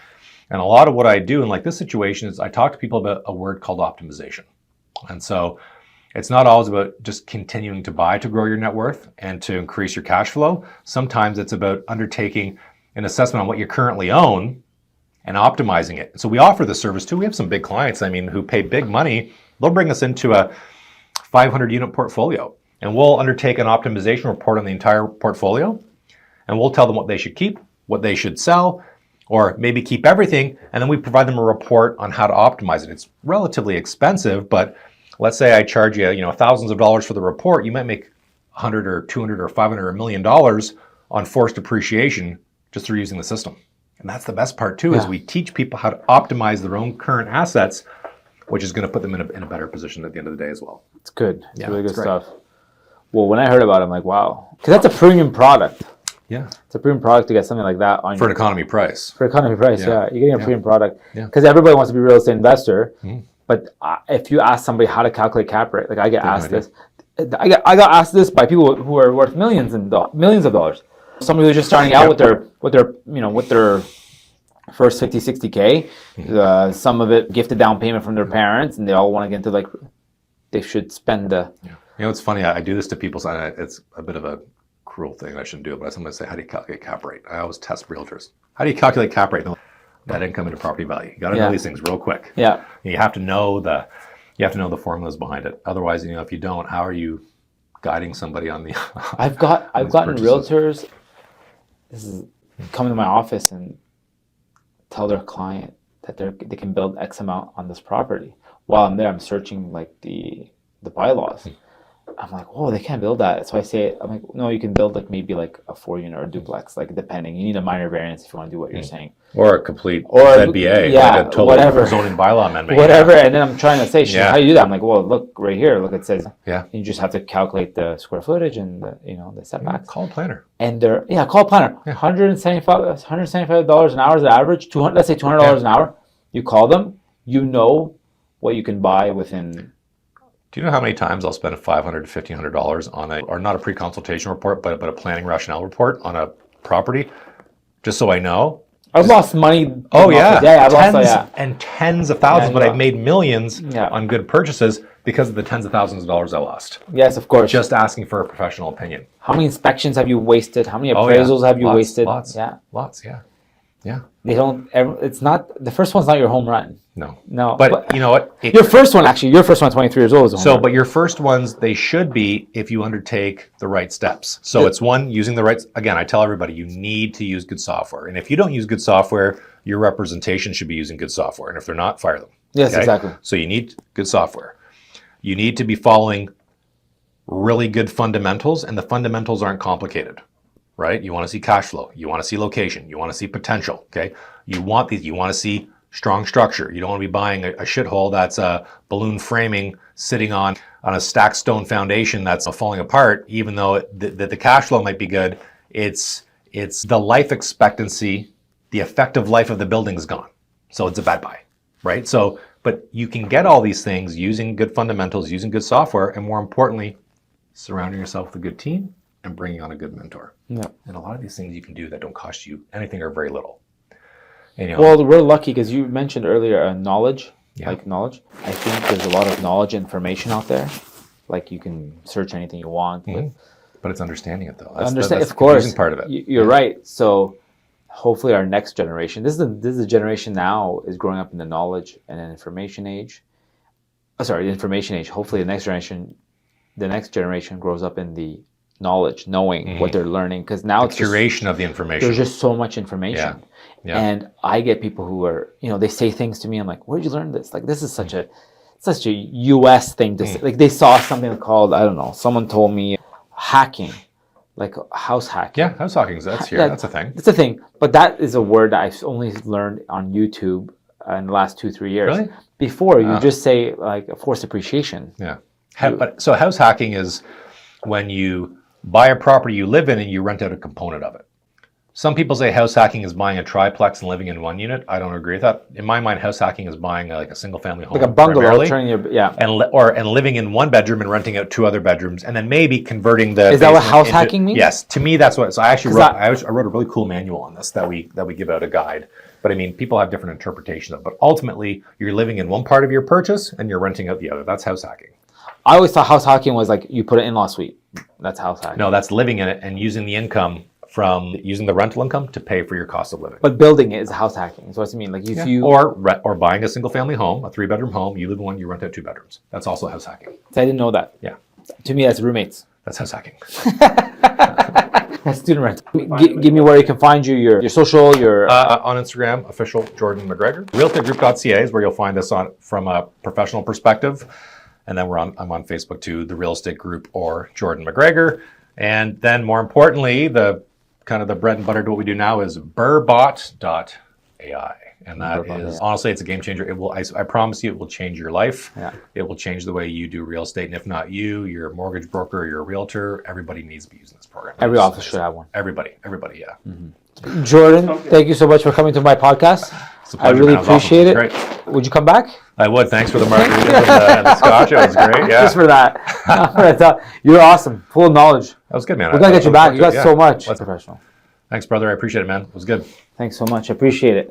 Speaker 2: And a lot of what I do in like this situation is I talk to people about a word called optimization. And so it's not always about just continuing to buy to grow your net worth and to increase your cash flow. Sometimes it's about undertaking an assessment on what you currently own and optimizing it. So we offer this service too. We have some big clients, I mean, who pay big money. They'll bring us into a 500 unit portfolio, and we'll undertake an optimization report on the entire portfolio. And we'll tell them what they should keep, what they should sell, or maybe keep everything. And then we provide them a report on how to optimize it. It's relatively expensive, but let's say I charge you, thousands of dollars for the report. You might make 100 or 200 or 500 or $1 million on forced appreciation just through using the system. And that's the best part too, is we teach people how to optimize their own current assets, which is going to put them in a better position at the end of the day as well.
Speaker 1: It's good. It's really good stuff. Well, when I heard about it, I'm like, wow. Because that's a premium product.
Speaker 2: Yeah.
Speaker 1: It's a premium product to get something like that on
Speaker 2: for an economy price.
Speaker 1: For economy price, yeah. You're getting a premium product.
Speaker 2: Yeah.
Speaker 1: Because everybody wants to be a real estate investor. But if you ask somebody how to calculate cap rate, like I get asked this. I got asked this by people who are worth millions of dollars. Somebody who's just starting out with their first 50, 60K. Some of it gifted down payment from their parents, and they all want to get into they should spend the.
Speaker 2: It's funny. I do this to people. It's a bit of a cruel thing. I shouldn't do it, but I sometimes say, how do you calculate cap rate? I always test realtors. How do you calculate cap rate? Net income into property value. You got to know these things real quick. Yeah. You have to know the formulas behind it. Otherwise, if you don't, how are you guiding somebody on the?
Speaker 1: I've gotten realtors. This is come to my office and tell their client that they can build X amount on this property. While I'm there, I'm searching like the bylaws. I'm like, oh, they can't build that. So I say, I'm like, no, you can build maybe a 4-unit or a duplex, depending. You need a minor variance if you want to do what you're saying.
Speaker 2: Or a complete ZBA, a total
Speaker 1: whatever
Speaker 2: zoning bylaw amendment.
Speaker 1: Whatever. And then I'm trying to say, how do you do that? I'm like, well, look right here. Look, it says, you just have to calculate the square footage and the setbacks.
Speaker 2: Call a planner.
Speaker 1: And call a planner. $175 an hour is the average. Let's say $200 an hour. You call them. You know what you can buy within.
Speaker 2: Do you know how many times I'll spend $500 to $1,500 on or not a pre-consultation report, but a planning rationale report on a property, just so I know?
Speaker 1: I've lost money.
Speaker 2: Oh yeah, tens of thousands, but I've made millions on good purchases because of the tens of thousands of dollars I lost.
Speaker 1: Yes, of course.
Speaker 2: Just asking for a professional opinion.
Speaker 1: How many inspections have you wasted? How many appraisals have you wasted?
Speaker 2: Lots. Yeah.
Speaker 1: They don't. It's not the first one's not your home run.
Speaker 2: No. But you know what?
Speaker 1: Your first one, 23 years old, is a home run.
Speaker 2: But your first ones, they should be if you undertake the right steps. So it's one, using the right. Again, I tell everybody you need to use good software, and if you don't use good software, your representation should be using good software. And if they're not, fire them.
Speaker 1: Yes, exactly.
Speaker 2: So you need good software. You need to be following really good fundamentals, and the fundamentals aren't complicated. Right? You want to see cash flow. You want to see location. You want to see potential. Okay. You want these. You want to see strong structure. You don't want to be buying a shithole that's a balloon framing sitting on a stacked stone foundation that's falling apart. Even though the cash flow might be good, it's the life expectancy, the effective life of the building is gone. So it's a bad buy. Right? So, but you can get all these things using good fundamentals, using good software, and more importantly, surrounding yourself with a good team and bringing on a good mentor.
Speaker 1: Yeah.
Speaker 2: And a lot of these things you can do that don't cost you anything or very little.
Speaker 1: And, well, we're lucky because you mentioned earlier knowledge, knowledge. I think there's a lot of knowledge information out there. You can search anything you want.
Speaker 2: But it's understanding it, though.
Speaker 1: That's
Speaker 2: of course, part of it.
Speaker 1: You're right. So hopefully our next generation, this is the generation now is growing up in the knowledge and an information age. The information age. Hopefully the next generation grows up in the knowledge, knowing what they're learning, because now it's
Speaker 2: curation of the information.
Speaker 1: There's just so much information. And I get people who are, they say things to me. I'm like, where did you learn this? This is such a US thing to say. They saw something called, I don't know, someone told me hacking, house hacking.
Speaker 2: Yeah, house hacking. That's here. That's a thing.
Speaker 1: It's a thing, but that is a word that I've only learned on YouTube in the last 2-3 years.
Speaker 2: Really?
Speaker 1: Before you just say forced appreciation.
Speaker 2: Yeah. So house hacking is when you buy a property you live in and you rent out a component of it. Some people say house hacking is buying a triplex and living in one unit. I don't agree with that. In my mind, house hacking is buying like a single family home.
Speaker 1: Like a bungalow,
Speaker 2: primarily,
Speaker 1: turning your, yeah.
Speaker 2: and living in one bedroom and renting out 2 other bedrooms, and then maybe converting the.
Speaker 1: Is that what
Speaker 2: basement
Speaker 1: house
Speaker 2: into-
Speaker 1: hacking means?
Speaker 2: Yes, to me that's what. So I actually
Speaker 1: 'Cause
Speaker 2: I wrote a really cool manual on this that we give out, a guide. But I mean, people have different interpretations of it. But ultimately, you're living in one part of your purchase and you're renting out the other. That's house hacking.
Speaker 1: I always thought house hacking was like you put an in-law suite. That's house hacking.
Speaker 2: No, that's living in it and using the income from using the rental income to pay for your cost of living.
Speaker 1: But building it is house hacking. So what I mean, like if you
Speaker 2: or buying a single family home, a 3-bedroom home, you live in one, you rent out 2 bedrooms. That's also house hacking.
Speaker 1: I didn't know that.
Speaker 2: Yeah,
Speaker 1: To me, that's roommates.
Speaker 2: that's house hacking.
Speaker 1: That's student rent. Give me where you can find you, your social, your.
Speaker 2: On Instagram, official Jordan McGregor. Realtorgroup.ca is where you'll find us on from a professional perspective, and then I'm on Facebook too, the Real Estate Group or Jordan McGregor, and then more importantly, the kind of the bread and butter to what we do now is Brrrrbot.ai. And that is, honestly, it's a game changer. It will, I promise you, it will change your life.
Speaker 1: Yeah.
Speaker 2: It will change the way you do real estate. And if not you, you're a mortgage broker, you're a realtor, everybody needs to be using this program.
Speaker 1: Every office should have one.
Speaker 2: Everybody, yeah.
Speaker 1: Mm-hmm. Jordan, thank you so much for coming to my podcast.
Speaker 2: I
Speaker 1: really appreciate it.
Speaker 2: Great.
Speaker 1: Would you come back?
Speaker 2: I would. Thanks for the margarita and the scotch. It was great. Yeah.
Speaker 1: Just for that. You're awesome. Full of knowledge.
Speaker 2: That was good, man.
Speaker 1: We're going to get you back. You got so much. Professional.
Speaker 2: Thanks, brother. I appreciate it, man. It was good.
Speaker 1: Thanks so much. I appreciate it.